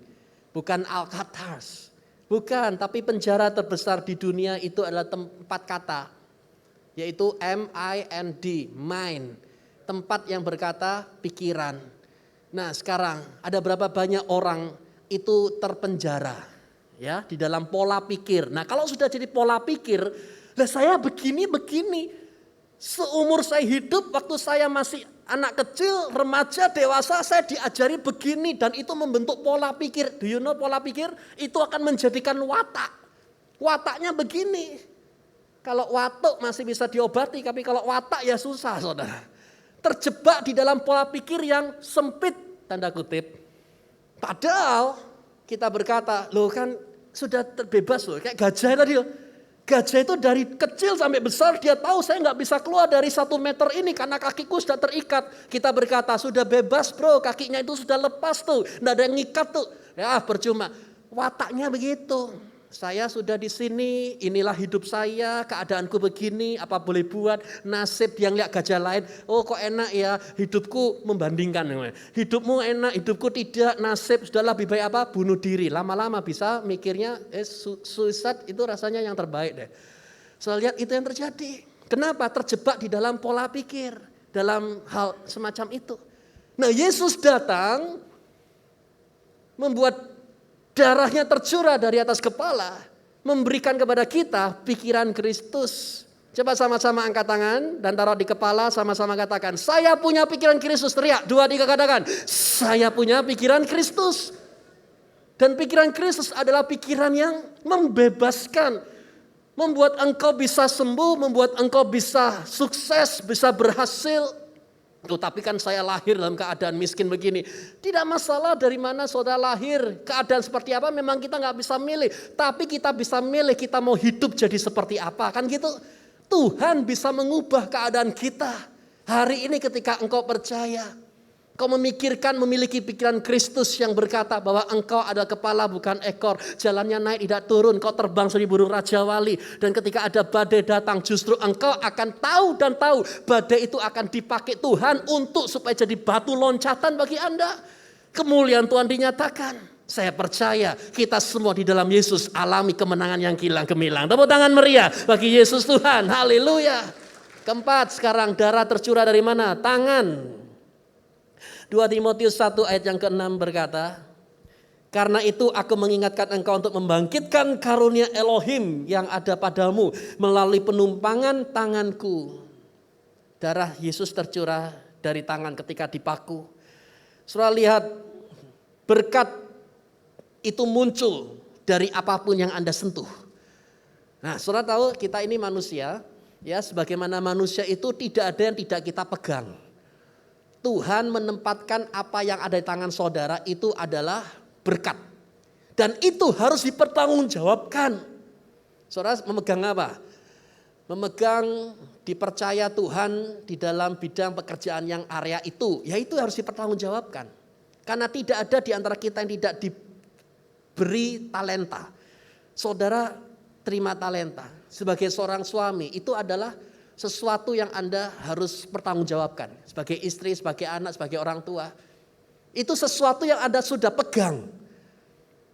bukan Alcatraz. Bukan, tapi penjara terbesar di dunia itu adalah tempat kata. Yaitu M-I-N-D, mind. Tempat yang berkata pikiran. Nah sekarang ada berapa banyak orang itu terpenjara. Ya, di dalam pola pikir. Nah kalau sudah jadi pola pikir, lah saya begini. Seumur saya hidup, waktu saya masih anak kecil, remaja, dewasa, saya diajari begini. Dan itu membentuk pola pikir. Do you know pola pikir? Itu akan menjadikan watak. Wataknya begini. Kalau watuk masih bisa diobati, tapi kalau watak ya susah saudara. Terjebak di dalam pola pikir yang sempit, tanda kutip. Padahal kita berkata, loh kan sudah terbebas loh. Kayak gajah tadi loh. Gajah itu dari kecil sampai besar dia tahu saya nggak bisa keluar dari 1 meter ini karena kakiku sudah terikat. Kita berkata sudah bebas bro, kakinya itu sudah lepas tuh, nggak ada yang ngikat tuh. Ya percuma, wataknya begitu. Saya sudah di sini, inilah hidup saya, keadaanku begini, apa boleh buat, nasib yang lihat gajah lain. Oh kok enak ya, hidupku membandingkan. Hidupmu enak, hidupku tidak, nasib sudahlah lebih baik apa? Bunuh diri. Lama-lama bisa mikirnya suicide itu rasanya yang terbaik deh. Saya lihat itu yang terjadi. Kenapa? Terjebak di dalam pola pikir, dalam hal semacam itu. Nah Yesus datang membuat darahnya tercurah dari atas kepala, memberikan kepada kita pikiran Kristus. Coba sama-sama angkat tangan dan taruh di kepala, sama-sama katakan, saya punya pikiran Kristus. Teriak, 2, 3 katakan, saya punya pikiran Kristus. Dan pikiran Kristus adalah pikiran yang membebaskan, membuat engkau bisa sembuh, membuat engkau bisa sukses, bisa berhasil. Tapi kan saya lahir dalam keadaan miskin begini. Tidak masalah dari mana saudara lahir, keadaan seperti apa memang kita gak bisa milih. Tapi kita bisa milih kita mau hidup jadi seperti apa, kan gitu. Tuhan bisa mengubah keadaan kita. Hari ini ketika engkau percaya, kau memikirkan memiliki pikiran Kristus yang berkata bahwa engkau adalah kepala bukan ekor. Jalannya naik tidak turun, kau terbang seperti burung Raja Wali. Dan ketika ada badai datang justru engkau akan tahu dan tahu badai itu akan dipakai Tuhan untuk supaya jadi batu loncatan bagi Anda. Kemuliaan Tuhan dinyatakan. Saya percaya kita semua di dalam Yesus alami kemenangan yang kilang gemilang. Tepuk tangan meriah bagi Yesus Tuhan. Haleluya. Keempat, sekarang darah tercurah dari mana? Tangan. 2 Timotius 1 ayat yang ke-6 berkata, karena itu aku mengingatkan engkau untuk membangkitkan karunia Elohim yang ada padamu melalui penumpangan tanganku. Darah Yesus tercurah dari tangan ketika dipaku. Saudara lihat, berkat itu muncul dari apapun yang Anda sentuh. Nah saudara tahu kita ini manusia, ya sebagaimana manusia itu tidak ada yang tidak kita pegang. Tuhan menempatkan apa yang ada di tangan saudara itu adalah berkat. Dan itu harus dipertanggungjawabkan. Saudara memegang apa? Memegang dipercaya Tuhan di dalam bidang pekerjaan yang area itu. Ya itu harus dipertanggungjawabkan. Karena tidak ada di antara kita yang tidak diberi talenta. Saudara terima talenta. Sebagai seorang suami itu adalah sesuatu yang Anda harus pertanggungjawabkan. Sebagai istri, sebagai anak, sebagai orang tua. Itu sesuatu yang Anda sudah pegang.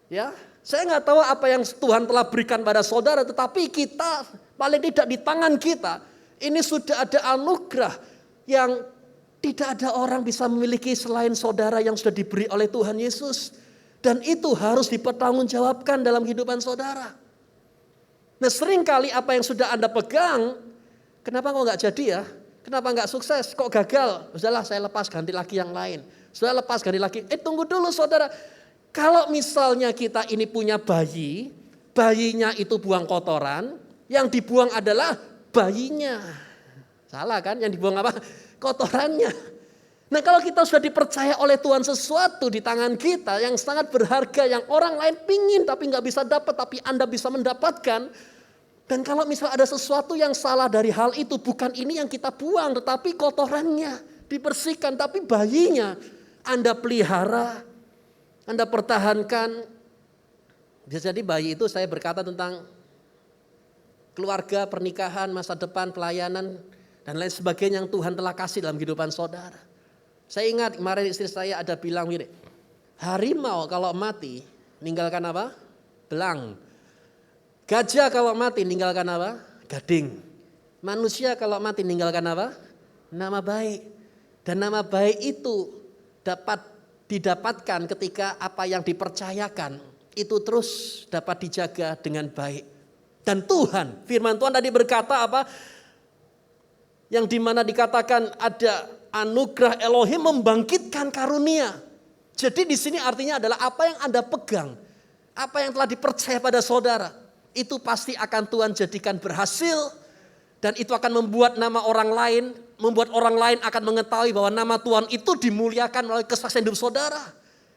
Ya, Saya nggak tahu apa yang Tuhan telah berikan pada saudara, tetapi kita paling tidak di tangan kita ini sudah ada anugerah yang tidak ada orang bisa memiliki selain saudara yang sudah diberi oleh Tuhan Yesus. Dan itu harus dipertanggungjawabkan dalam kehidupan saudara. Nah, seringkali apa yang sudah Anda pegang, kenapa kok nggak jadi ya? Kenapa nggak sukses? Kok gagal? Sudahlah, saya lepas ganti lagi yang lain. Sudah lepas ganti lagi. Tunggu dulu saudara. Kalau misalnya kita ini punya bayi, bayinya itu buang kotoran, yang dibuang adalah bayinya. Salah kan? Yang dibuang apa? Kotorannya. Nah, kalau kita sudah dipercaya oleh Tuhan sesuatu di tangan kita yang sangat berharga, yang orang lain pingin tapi nggak bisa dapat, tapi Anda bisa mendapatkan. Dan kalau misal ada sesuatu yang salah dari hal itu, bukan ini yang kita buang, tetapi kotorannya dibersihkan, tapi bayinya Anda pelihara, Anda pertahankan. Bisa jadi bayi itu saya berkata tentang keluarga, pernikahan, masa depan, pelayanan, dan lain sebagainya yang Tuhan telah kasih dalam kehidupan saudara. Saya ingat kemarin istri saya ada bilang gini, harimau kalau mati ninggalkan apa? Belang. Gajah kalau mati ninggalkan apa? Gading. Manusia kalau mati ninggalkan apa? Nama baik. Dan nama baik itu dapat didapatkan ketika apa yang dipercayakan itu terus dapat dijaga dengan baik. Dan Tuhan, firman Tuhan tadi berkata apa? Yang dimana dikatakan ada anugerah Elohim membangkitkan karunia. Jadi di sini artinya adalah apa yang Anda pegang, apa yang telah dipercaya pada saudara, itu pasti akan Tuhan jadikan berhasil. Dan itu akan membuat nama orang lain, membuat orang lain akan mengetahui bahwa nama Tuhan itu dimuliakan melalui kesaksian hidup saudara.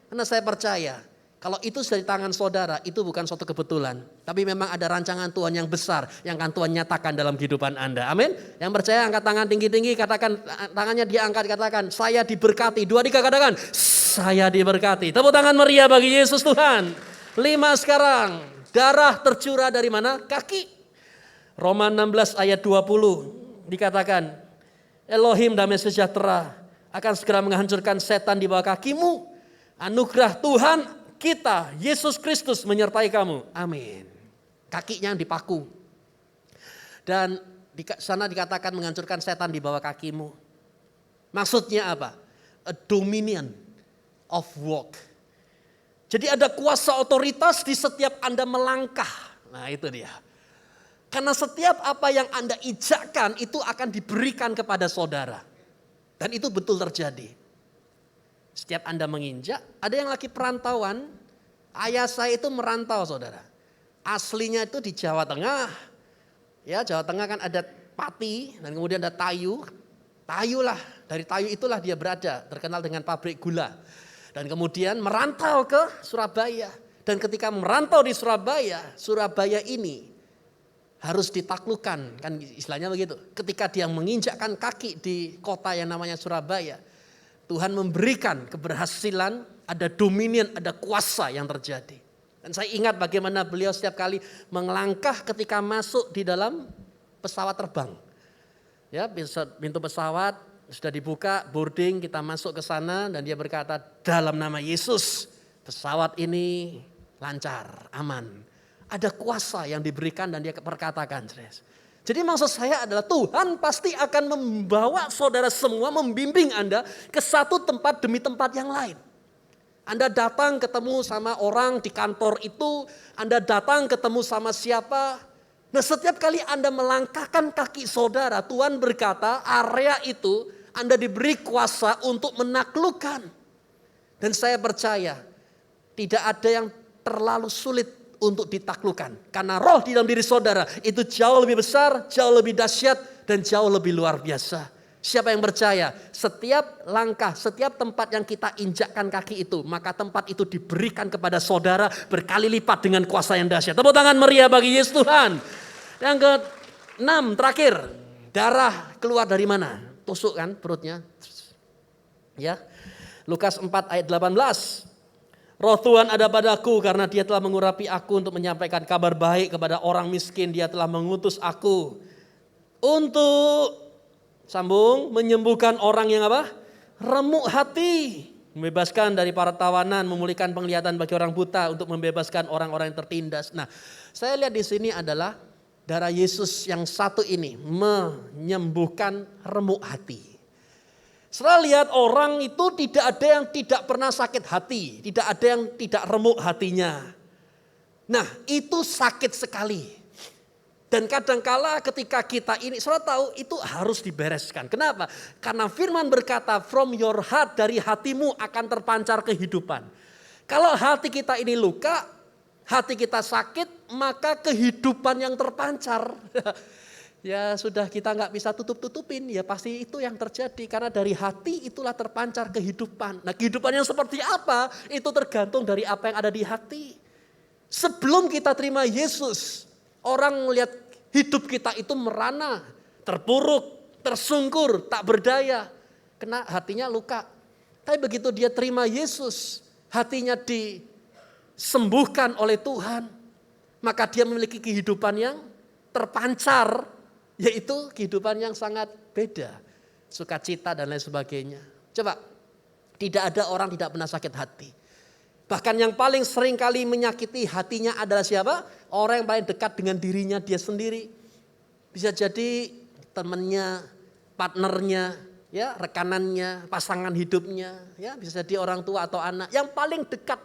Karena saya percaya, kalau itu sudah di tangan saudara, itu bukan suatu kebetulan. Tapi memang ada rancangan Tuhan yang besar yang akan Tuhan nyatakan dalam kehidupan Anda. Amin. Yang percaya angkat tangan tinggi-tinggi, katakan tangannya diangkat, katakan saya diberkati. 2, 3 katakan saya diberkati. Tepuk tangan meriah bagi Yesus Tuhan. 5 sekarang, darah tercurah dari mana? Kaki. Roma 16 ayat 20 dikatakan, Elohim damai sejahtera akan segera menghancurkan setan di bawah kakimu. Anugerah Tuhan kita, Yesus Kristus menyertai kamu. Amin. Kakinya yang dipaku. Dan di sana dikatakan menghancurkan setan di bawah kakimu. Maksudnya apa? A dominion of walk. Jadi ada kuasa otoritas di setiap Anda melangkah. Nah itu dia. Karena setiap apa yang Anda ijakkan itu akan diberikan kepada saudara. Dan itu betul terjadi. Setiap Anda menginjak, ada yang lagi perantauan. Ayah saya itu merantau saudara. Aslinya itu di Jawa Tengah. Ya Jawa Tengah kan ada Pati dan kemudian ada Tayu. Tayu lah, dari Tayu itulah dia berada. Terkenal dengan pabrik gula. Dan kemudian merantau ke Surabaya. Dan ketika merantau di Surabaya, Surabaya ini harus ditaklukkan, kan istilahnya begitu. Ketika dia menginjakkan kaki di kota yang namanya Surabaya, Tuhan memberikan keberhasilan, ada dominion, ada kuasa yang terjadi. Dan saya ingat bagaimana beliau setiap kali melangkah ketika masuk di dalam pesawat terbang. Ya, pintu pesawat sudah dibuka, boarding, kita masuk ke sana dan dia berkata, dalam nama Yesus, pesawat ini lancar, aman. Ada kuasa yang diberikan dan dia perkatakan. Jadi maksud saya adalah Tuhan pasti akan membawa saudara semua, membimbing Anda ke satu tempat demi tempat yang lain. Anda datang ketemu sama orang di kantor itu, Anda datang ketemu sama siapa. Nah setiap kali Anda melangkahkan kaki saudara, Tuhan berkata area itu Anda diberi kuasa untuk menaklukkan. Dan saya percaya tidak ada yang terlalu sulit untuk ditaklukkan. Karena roh di dalam diri saudara itu jauh lebih besar, jauh lebih dahsyat, dan jauh lebih luar biasa. Siapa yang percaya? Setiap langkah, setiap tempat yang kita injakkan kaki itu, maka tempat itu diberikan kepada saudara berkali lipat dengan kuasa yang dahsyat. Tepuk tangan meriah bagi Yesus Tuhan. Yang ke-6 terakhir, darah keluar dari mana? Tusuk kan perutnya. Ya. Lukas 4 ayat 18. Roh Tuhan ada padaku karena dia telah mengurapi aku untuk menyampaikan kabar baik kepada orang miskin. Dia telah mengutus aku untuk, sambung, menyembuhkan orang yang apa? Remuk hati. membebaskan dari para tawanan, memulihkan penglihatan bagi orang buta, untuk membebaskan orang-orang yang tertindas. Nah, saya lihat di sini adalah darah Yesus yang satu ini menyembuhkan remuk hati. Setelah lihat orang itu tidak ada yang tidak pernah sakit hati, tidak ada yang tidak remuk hatinya. Nah, itu sakit sekali. Dan kadangkala ketika kita ini, saudara tahu itu harus dibereskan. Kenapa? Karena firman berkata, from your heart, dari hatimu akan terpancar kehidupan. Kalau hati kita ini luka, hati kita sakit, maka kehidupan yang terpancar. Ya sudah, kita nggak bisa tutup-tutupin, ya pasti itu yang terjadi. Karena dari hati itulah terpancar kehidupan. Nah, kehidupan yang seperti apa, itu tergantung dari apa yang ada di hati. Sebelum kita terima Yesus, orang melihat hidup kita itu merana, terpuruk, tersungkur, tak berdaya. Kena hatinya luka. Tapi begitu dia terima Yesus, hatinya disembuhkan oleh Tuhan. Maka dia memiliki kehidupan yang terpancar, yaitu kehidupan yang sangat beda. Sukacita dan lain sebagainya. Coba, tidak ada orang tidak pernah sakit hati. Bahkan yang paling sering kali menyakiti hatinya adalah siapa? Orang yang paling dekat dengan dirinya dia sendiri. Bisa jadi temannya, partnernya, ya, rekanannya, pasangan hidupnya, ya, bisa jadi orang tua atau anak. Yang paling dekat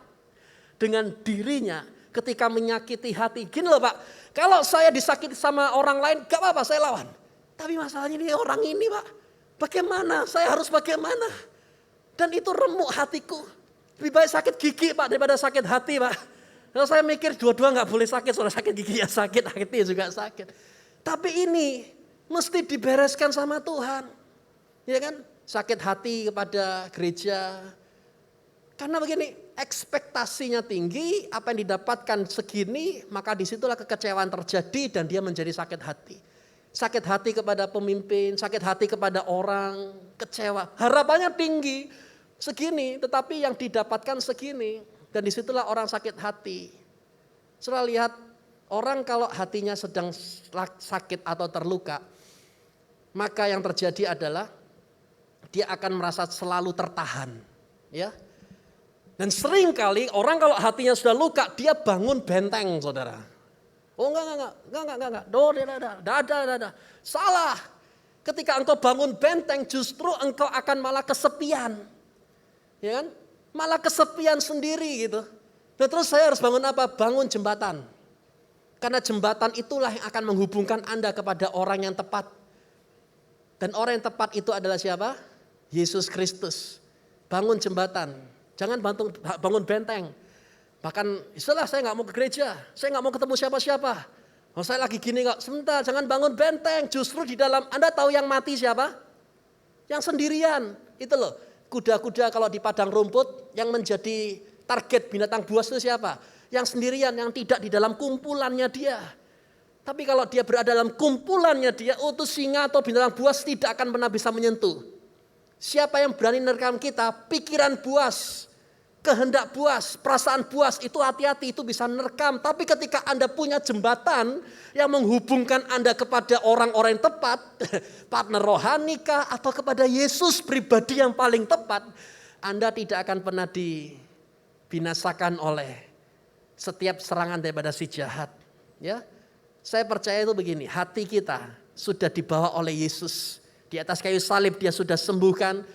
dengan dirinya ketika menyakiti hati. Gini loh Pak, kalau saya disakiti sama orang lain gak apa-apa, saya lawan. Tapi masalahnya ini orang ini Pak, bagaimana? Saya harus bagaimana? Dan itu remuk hatiku. Lebih baik sakit gigi Pak daripada sakit hati Pak. Kalau saya mikir dua-dua gak boleh sakit, soalnya sakit gigi ya sakit, hati juga sakit. Tapi ini mesti dibereskan sama Tuhan. Ya kan? Sakit hati kepada gereja. Karena begini, ekspektasinya tinggi, apa yang didapatkan segini, maka disitulah kekecewaan terjadi dan dia menjadi sakit hati. Sakit hati kepada pemimpin, sakit hati kepada orang, kecewa. Harapannya tinggi, segini, tetapi yang didapatkan segini. Dan disitulah orang sakit hati. Setelah lihat orang kalau hatinya sedang sakit atau terluka, maka yang terjadi adalah dia akan merasa selalu tertahan. Ya. Dan sering kali orang kalau hatinya sudah luka, dia bangun benteng saudara. Oh enggak. Tidak. Salah. Ketika engkau bangun benteng justru engkau akan malah kesepian. Ya kan? Malah kesepian sendiri gitu. Nah terus saya harus bangun apa? Bangun jembatan. Karena jembatan itulah yang akan menghubungkan Anda kepada orang yang tepat. Dan orang yang tepat itu adalah siapa? Yesus Kristus. Bangun jembatan. Jangan bangun benteng. Bahkan istilah saya gak mau ke gereja. Saya gak mau ketemu siapa-siapa. Oh saya lagi gini kok. Sebentar, jangan bangun benteng. Justru di dalam, Anda tahu yang mati siapa? Yang sendirian. Itu loh. Kuda-kuda kalau di padang rumput yang menjadi target binatang buas itu siapa? Yang sendirian, yang tidak di dalam kumpulannya dia. Tapi kalau dia berada dalam kumpulannya dia, itu singa atau binatang buas tidak akan pernah bisa menyentuh. Siapa yang berani menerkam kita? Pikiran buas, kehendak buas, perasaan buas, itu hati-hati, itu bisa menerkam. Tapi ketika Anda punya jembatan yang menghubungkan Anda kepada orang-orang yang tepat, partner rohani kah, atau kepada Yesus pribadi yang paling tepat, Anda tidak akan pernah dibinasakan oleh setiap serangan daripada si jahat. Ya, saya percaya itu begini, hati kita sudah dibawa oleh Yesus. Di atas kayu salib dia sudah sembuhkan,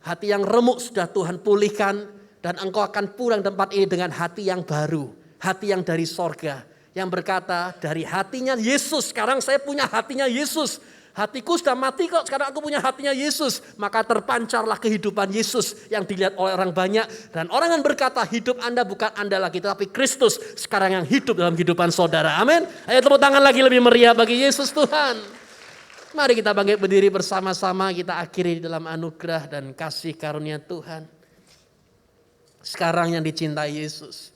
hati yang remuk sudah Tuhan pulihkan, dan engkau akan pulang tempat ini dengan hati yang baru, hati yang dari sorga, yang berkata dari hatinya Yesus, sekarang saya punya hatinya Yesus. Hatiku sudah mati kok, sekarang aku punya hatinya Yesus. Maka terpancarlah kehidupan Yesus yang dilihat oleh orang banyak. Dan orang yang berkata hidup Anda bukan Anda lagi, tetapi Kristus sekarang yang hidup dalam kehidupan saudara. Amin. Ayo tepuk tangan lagi lebih meriah bagi Yesus Tuhan. Mari kita bangkit berdiri bersama-sama, kita akhiri dalam anugerah dan kasih karunia Tuhan. Sekarang yang dicintai Yesus,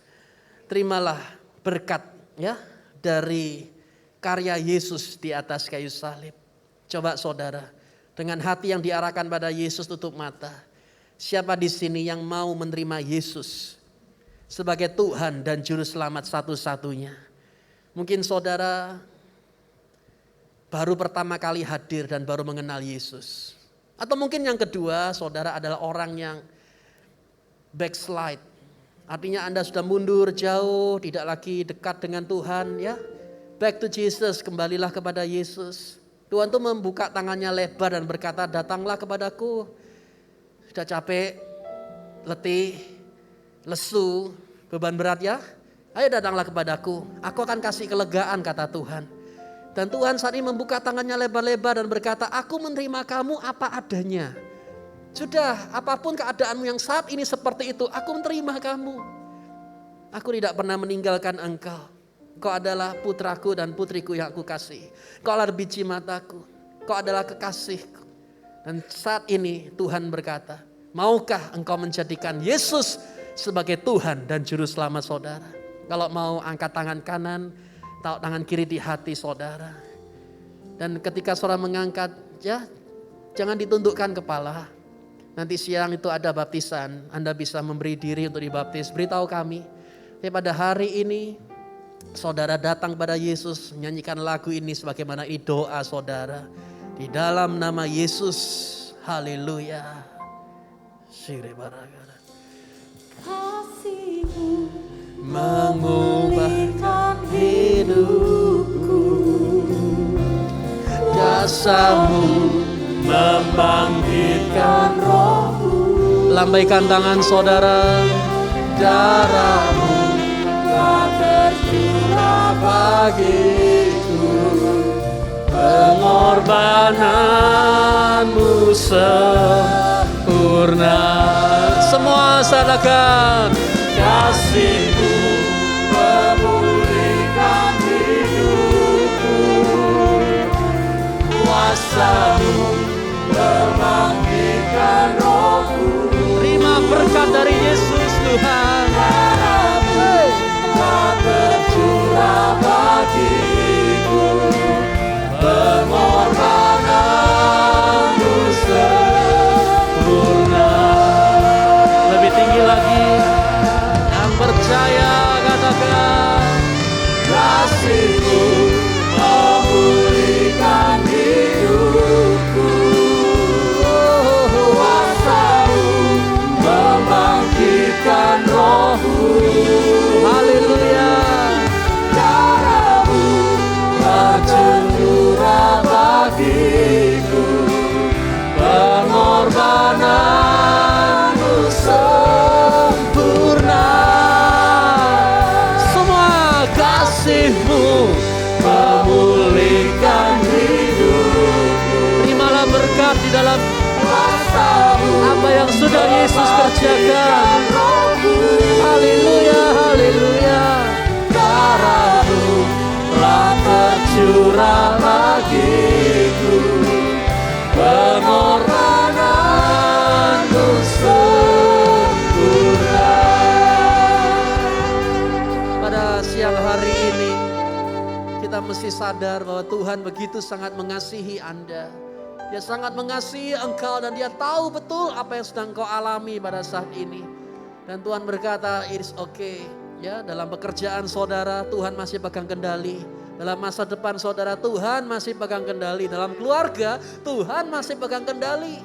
terimalah berkat ya dari karya Yesus di atas kayu salib. Coba saudara, dengan hati yang diarahkan pada Yesus, tutup mata. Siapa di sini yang mau menerima Yesus sebagai Tuhan dan Juru Selamat satu-satunya? Mungkin saudara baru pertama kali hadir dan baru mengenal Yesus. Atau mungkin yang kedua, saudara adalah orang yang backslide. Artinya Anda sudah mundur jauh, tidak lagi dekat dengan Tuhan ya. Back to Jesus, kembalilah kepada Yesus. Tuhan tuh membuka tangannya lebar dan berkata, datanglah kepadaku. Sudah capek, letih, lesu, beban berat ya. Ayo datanglah kepadaku, aku akan kasih kelegaan kata Tuhan. Dan Tuhan saat ini membuka tangannya lebar-lebar dan berkata, aku menerima kamu apa adanya. Sudah, apapun keadaanmu yang saat ini seperti itu, aku menerima kamu. Aku tidak pernah meninggalkan engkau. Kau adalah putraku dan putriku yang aku kasih. Kau adalah biji mataku. Kau adalah kekasihku. Dan saat ini Tuhan berkata, maukah engkau menjadikan Yesus sebagai Tuhan dan Juru Selamat saudara? Kalau mau angkat tangan kanan, taruh tangan kiri di hati saudara. Dan ketika saudara mengangkat, ya jangan ditundukkan kepala. Nanti siang itu ada baptisan, Anda bisa memberi diri untuk dibaptis. Beritahu kami, pada hari ini saudara datang pada Yesus, menyanyikan lagu ini sebagaimana doa saudara. Di dalam nama Yesus, haleluya. Kasih-Mu mengubahkan hidupku, jasa-Mu membangkitkan rohku. Lambaikan tangan saudara. Darah-Mu telah tercurah bagiku, pengorbanan-Mu sempurna. Semua katakan, kasih-Mu memulihkan hidupku, kuasa-Mu membangkitkan rohku. Terima berkat dari Yesus Tuhan. Telah tercurah bagiku, pengorbanan-Mu sempurna. Lebih tinggi lagi, yang percaya katakan, kasih-Mu memulihkan hidupku, kuasa-Mu membangkitkan rohku. Haleluya. Darah-Mu tercurah bagiku, pengorbanan-Mu sempurna. Semua kasih-Mu memulihkan hidupku. Terimalah berkat di dalam apa yang sudah Yesus kerjakan. Haleluya, haleluya. Darah-Mu telah tercurah bagiku, pengorbanan-Mu sempurna. Pada siang hari ini kita mesti sadar bahwa Tuhan begitu sangat mengasihi Anda. Dia sangat mengasihi engkau dan Dia tahu betul apa yang sedang kau alami pada saat ini. Dan Tuhan berkata, it is okay. Ya, dalam pekerjaan saudara, Tuhan masih pegang kendali. Dalam masa depan saudara, Tuhan masih pegang kendali. Dalam keluarga, Tuhan masih pegang kendali.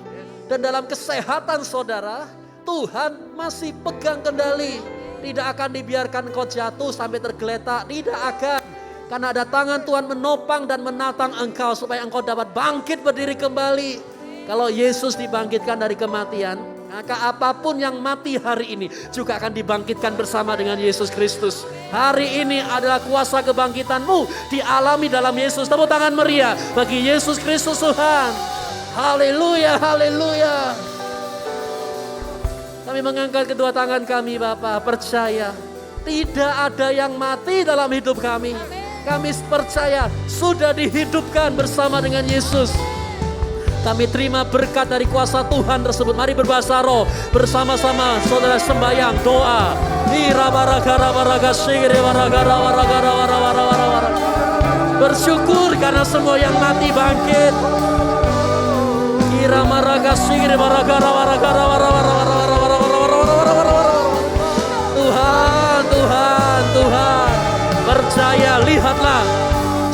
Dan dalam kesehatan saudara, Tuhan masih pegang kendali. Tidak akan dibiarkan kau jatuh sampai tergeletak. Tidak akan. Karena ada tangan Tuhan menopang dan menatang engkau supaya engkau dapat bangkit berdiri kembali. Kalau Yesus dibangkitkan dari kematian, maka apapun yang mati hari ini juga akan dibangkitkan bersama dengan Yesus Kristus. Hari ini adalah kuasa kebangkitanmu dialami dalam Yesus. Tepuk tangan meriah bagi Yesus Kristus Tuhan. Haleluya, haleluya. Kami mengangkat kedua tangan kami Bapa, percaya tidak ada yang mati dalam hidup kami. Kami percaya sudah dihidupkan bersama dengan Yesus. Kami terima berkat dari kuasa Tuhan tersebut. Mari berbahasa roh bersama-sama saudara sembahyang doa. Bersyukur karena semua yang mati bangkit. Tuhan, Tuhan, Tuhan. Percaya, lihatlah.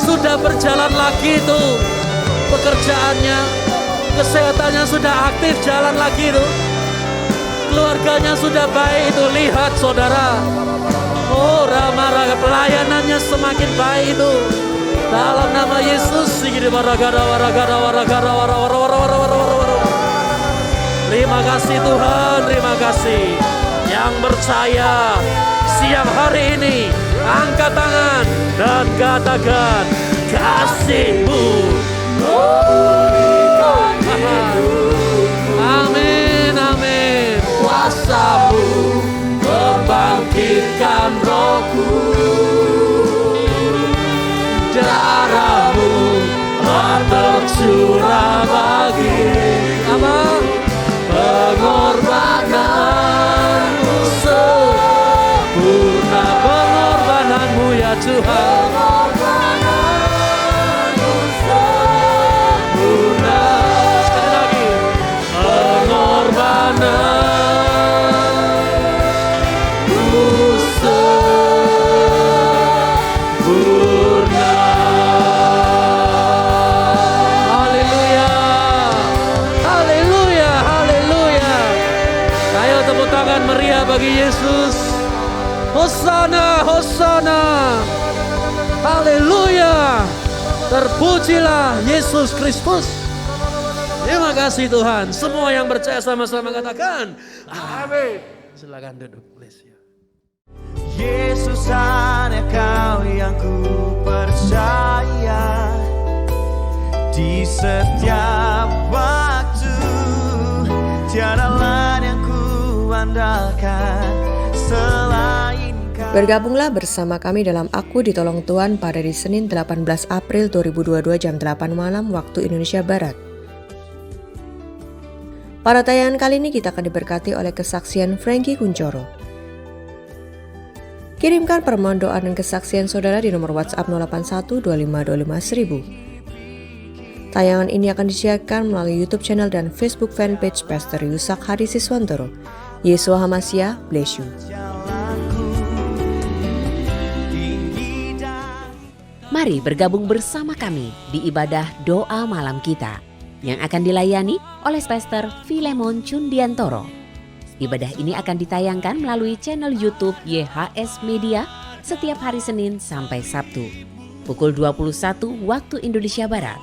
Sudah berjalan lagi tuh pekerjaannya. Kesehatannya sudah aktif jalan lagi tuh. keluarganya sudah baik itu, lihat saudara. Oh, Ramaraga, pelayanannya semakin baik itu. Dalam nama Yesus. Terima kasih Tuhan, terima kasih. Yang percaya siang hari ini, angkat tangan dan katakan kasih-Mu. Amin, amin. Kuasa-Mu membangkitkan rohku. Darah-Mu tercurah bagi apa? Pengorbanan-Mu sempurna. Pengorbanan-Mu ya Tuhan. Pengorbanan-Mu sempurna. Sekali lagi. Pengorbanan-Mu sempurna. Haleluya. Haleluya. Haleluya. Ayo tepuk tangan meriah bagi Yesus. Hosana, Hosana. Haleluya. Terpujilah Yesus Kristus. Terima kasih Tuhan. Semua yang percaya sama-sama katakan amin. Silakan duduk, bless you. Yesus, hanya Kau yang ku percaya di setiap waktu. Tiada lain yang ku andalkan selain Kau. Bergabunglah bersama kami dalam Aku Ditolong Tuhan pada hari Senin 18 April 2022 jam 8 malam waktu Indonesia Barat. Pada tayangan kali ini kita akan diberkati oleh kesaksian Frankie Kuncoro. Kirimkan permohonan doa dan kesaksian saudara di nomor WhatsApp 08125251000. Tayangan ini akan disiarkan melalui YouTube channel dan Facebook fanpage Pastor Yusak Hadi Siswantoro. Yesua Hamasiah, bless you. Mari bergabung bersama kami di ibadah doa malam kita yang akan dilayani oleh Pastor Filemon Cundiantoro. Ibadah ini akan ditayangkan melalui channel YouTube YHS Media setiap hari Senin sampai Sabtu. Pukul 21 waktu Indonesia Barat,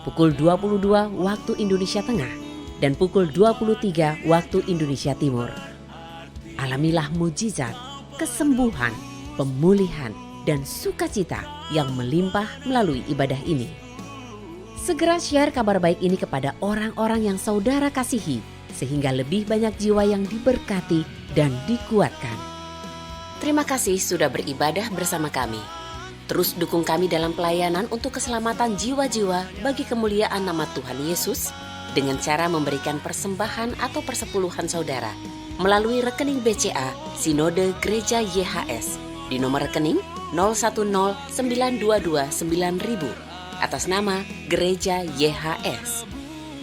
pukul 22 waktu Indonesia Tengah, dan pukul 23 waktu Indonesia Timur. Alamilah mujizat, kesembuhan, pemulihan, dan sukacita yang melimpah melalui ibadah ini. Segera share kabar baik ini kepada orang-orang yang saudara kasihi, sehingga lebih banyak jiwa yang diberkati dan dikuatkan. Terima kasih sudah beribadah bersama kami. Terus dukung kami dalam pelayanan untuk keselamatan jiwa-jiwa bagi kemuliaan nama Tuhan Yesus dengan cara memberikan persembahan atau persepuluhan saudara melalui rekening BCA Sinode Gereja YHS di nomor rekening 0109229000 atas nama Gereja YHS.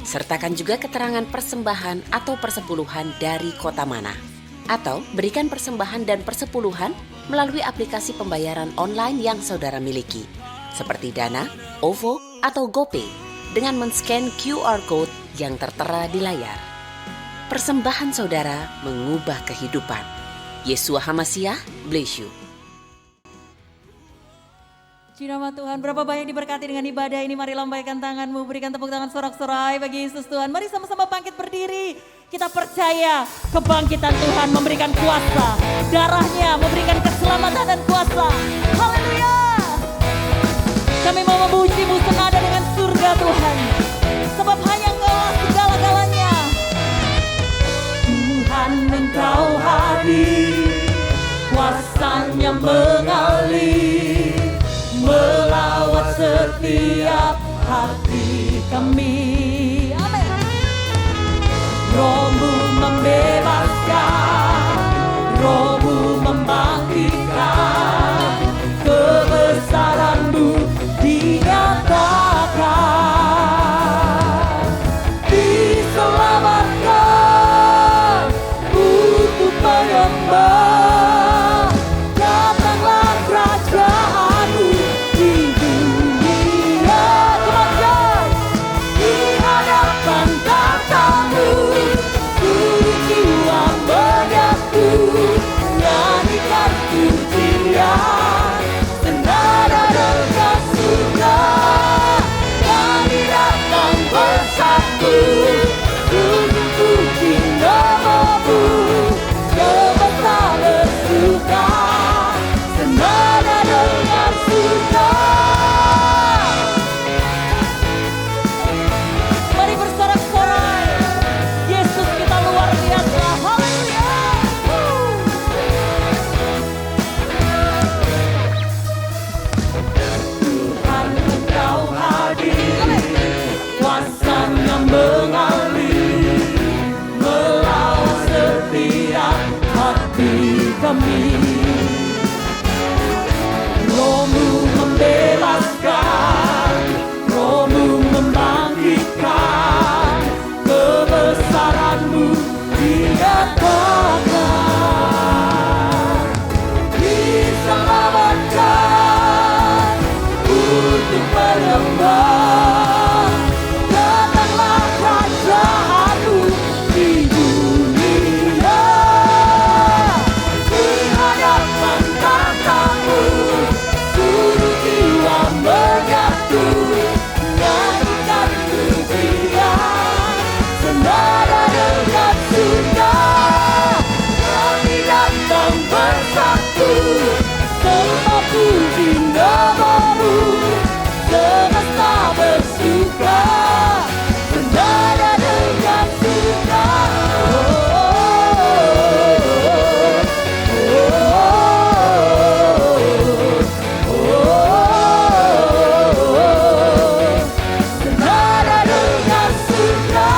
Sertakan juga keterangan persembahan atau persepuluhan dari kota mana. Atau berikan persembahan dan persepuluhan melalui aplikasi pembayaran online yang saudara miliki, seperti Dana, OVO, atau GoPay dengan men-scan QR Code yang tertera di layar. Persembahan saudara mengubah kehidupan. Yesua Hamasiah, bless you. Puji nama Tuhan, berapa banyak diberkati dengan ibadah ini. Mari lambaikan tanganmu, berikan tepuk tangan sorak-sorai bagi Yesus Tuhan. Mari sama-sama bangkit berdiri. Kita percaya kebangkitan Tuhan memberikan kuasa. Darahnya memberikan keselamatan dan kuasa. Haleluya. Kami mau memuji-Mu senada dengan surga Tuhan. Sebab hanya Engkau segala-galanya. Tuhan Engkau hadir, kuasanya mengalir, melawat setiap hati kami. Amin. Roh-Mu membebaskan, Roh-Mu membangkitkan, kebesaran-Mu dinyatakan. Diselamatkan untuk menyembah, datanglah kami. Roh-Mu membebaskan, Roh-Mu membangkitkan, kebesaran-Mu dinyatakan. Diselamatkan untuk menyembah, datanglah kerajaan-Mu di dunia. Di hadapan tatamu, seluruh jiwa menyatu, menyatukan pujian, senada dengan surga. Kami datang bersatu, semua puji nama-Mu, semesta bersuka, senada dengan surga. Senada dengan surga.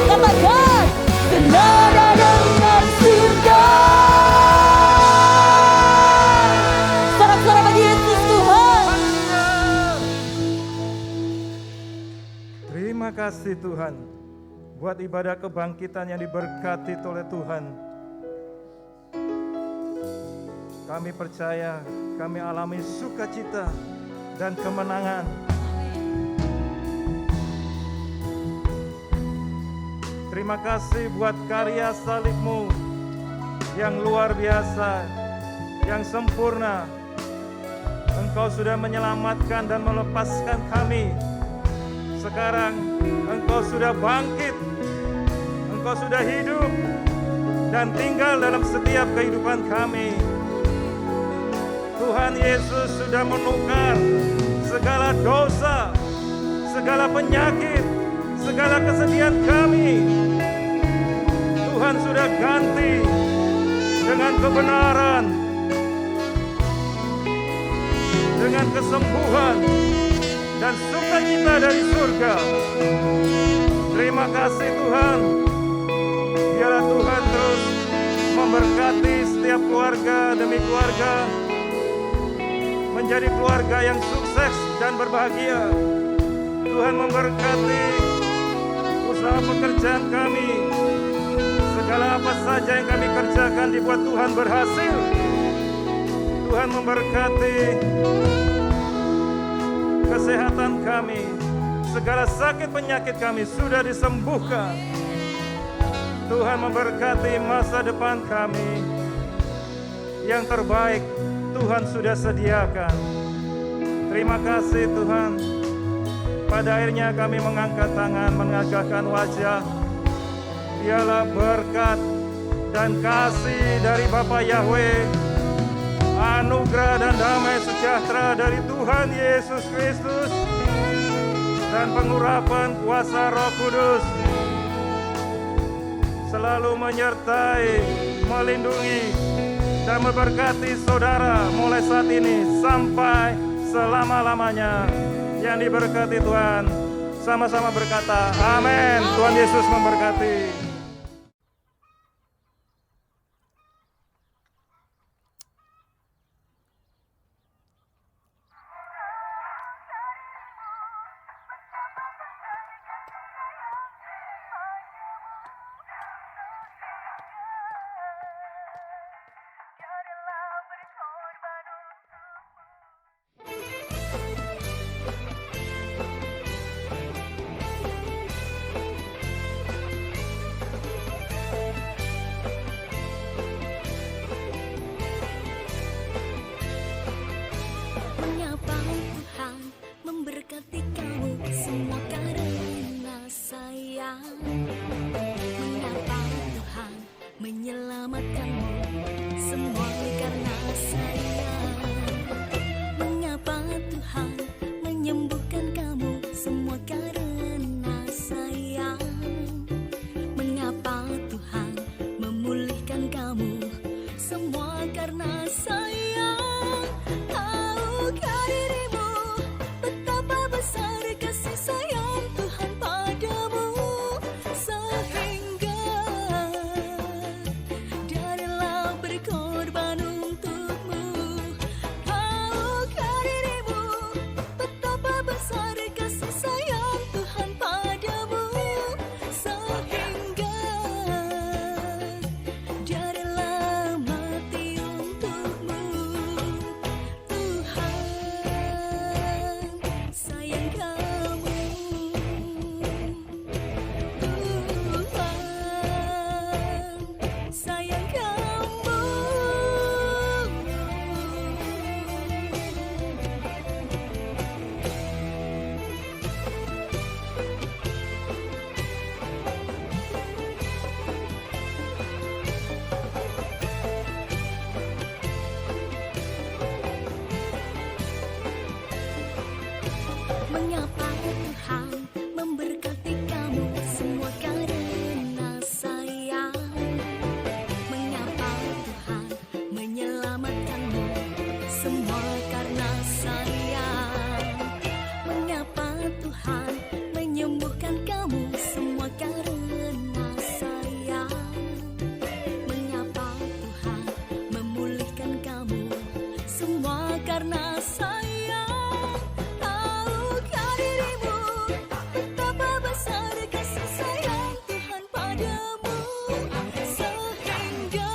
Katakan, senada dengan surga. Sorak-sorak bagi Yesus Tuhan. Terima kasih Tuhan buat ibadah kebangkitan yang diberkati oleh Tuhan. Kami percaya, kami alami sukacita dan kemenangan. Terima kasih buat karya salib-Mu yang luar biasa, yang sempurna. Engkau sudah menyelamatkan dan melepaskan kami. Sekarang Engkau sudah bangkit, Engkau sudah hidup dan tinggal dalam setiap kehidupan kami. Tuhan Yesus sudah menukar segala dosa, segala penyakit, segala kesedihan kami. Tuhan sudah ganti dengan kebenaran, dengan kesembuhan dan sukacita dari surga. Terima kasih Tuhan. Biarlah Tuhan terus memberkati setiap keluarga demi keluarga, menjadi keluarga yang sukses dan berbahagia. Tuhan memberkati usaha pekerjaan kami. Segala apa saja yang kami kerjakan dibuat Tuhan berhasil. Tuhan memberkati kesehatan kami. Segala sakit penyakit kami sudah disembuhkan. Tuhan memberkati masa depan kami. Yang terbaik Tuhan sudah sediakan. Terima kasih Tuhan. Pada akhirnya kami mengangkat tangan, mengagahkan wajah. Biarlah berkat dan kasih dari Bapa Yahweh, anugerah dan damai sejahtera dari Tuhan Yesus Kristus, dan pengurapan kuasa Roh Kudus selalu menyertai, melindungi, dan memberkati saudara mulai saat ini sampai selama-lamanya. Yang diberkati Tuhan, sama-sama berkata, amin. Tuhan Yesus memberkati. Mengapa Tuhan memberkati kamu semua karena sayang? Mengapa Tuhan menyelamatkanmu semua karena sayang? Mengapa Tuhan menyembuhkan kamu semua karena sayang? Mengapa Tuhan memulihkan kamu semua karena sayang? Tahukah dirimu betapa besar kasih sayang Tuhan padamu, sehingga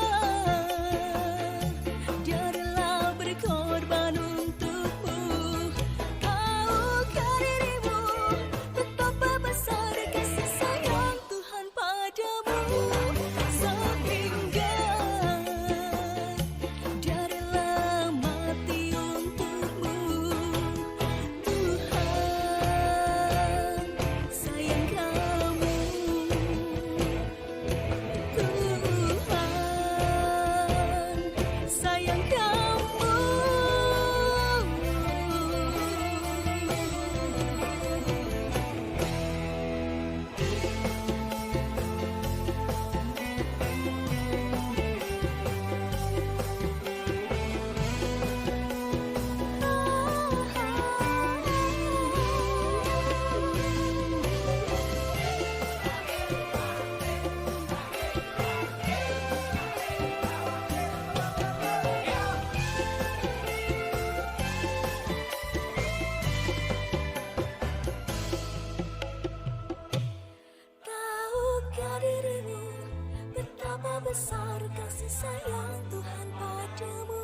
Dia rela berkorban untukmu. Tahukah dirimu betapa besar kasih sayang Tuhan padamu, sehingga Dia rela mati untukmu. Tuhan sayang kamu, Tuhan sayang kamu. Tahukah dirimu betapa besar kasih sayang Tuhan padamu,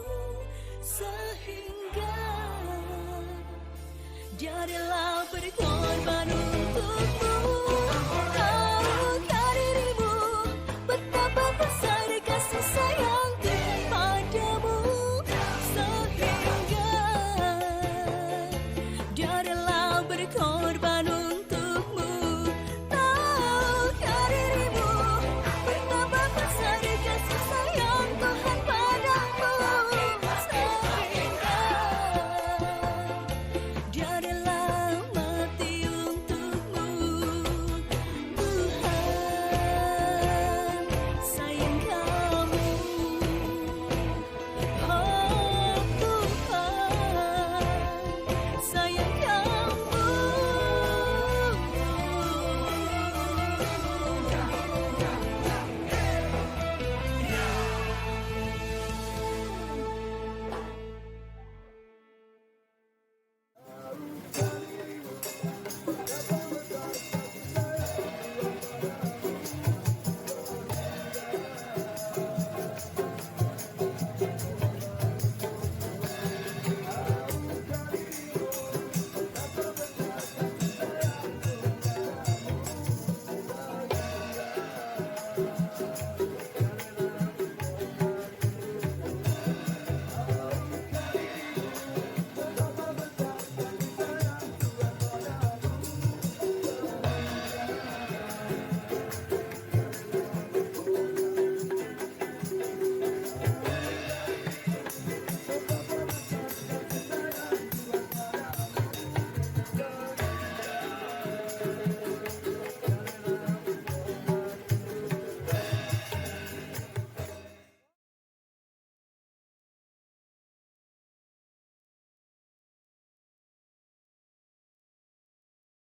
sehingga Dia rela berkorban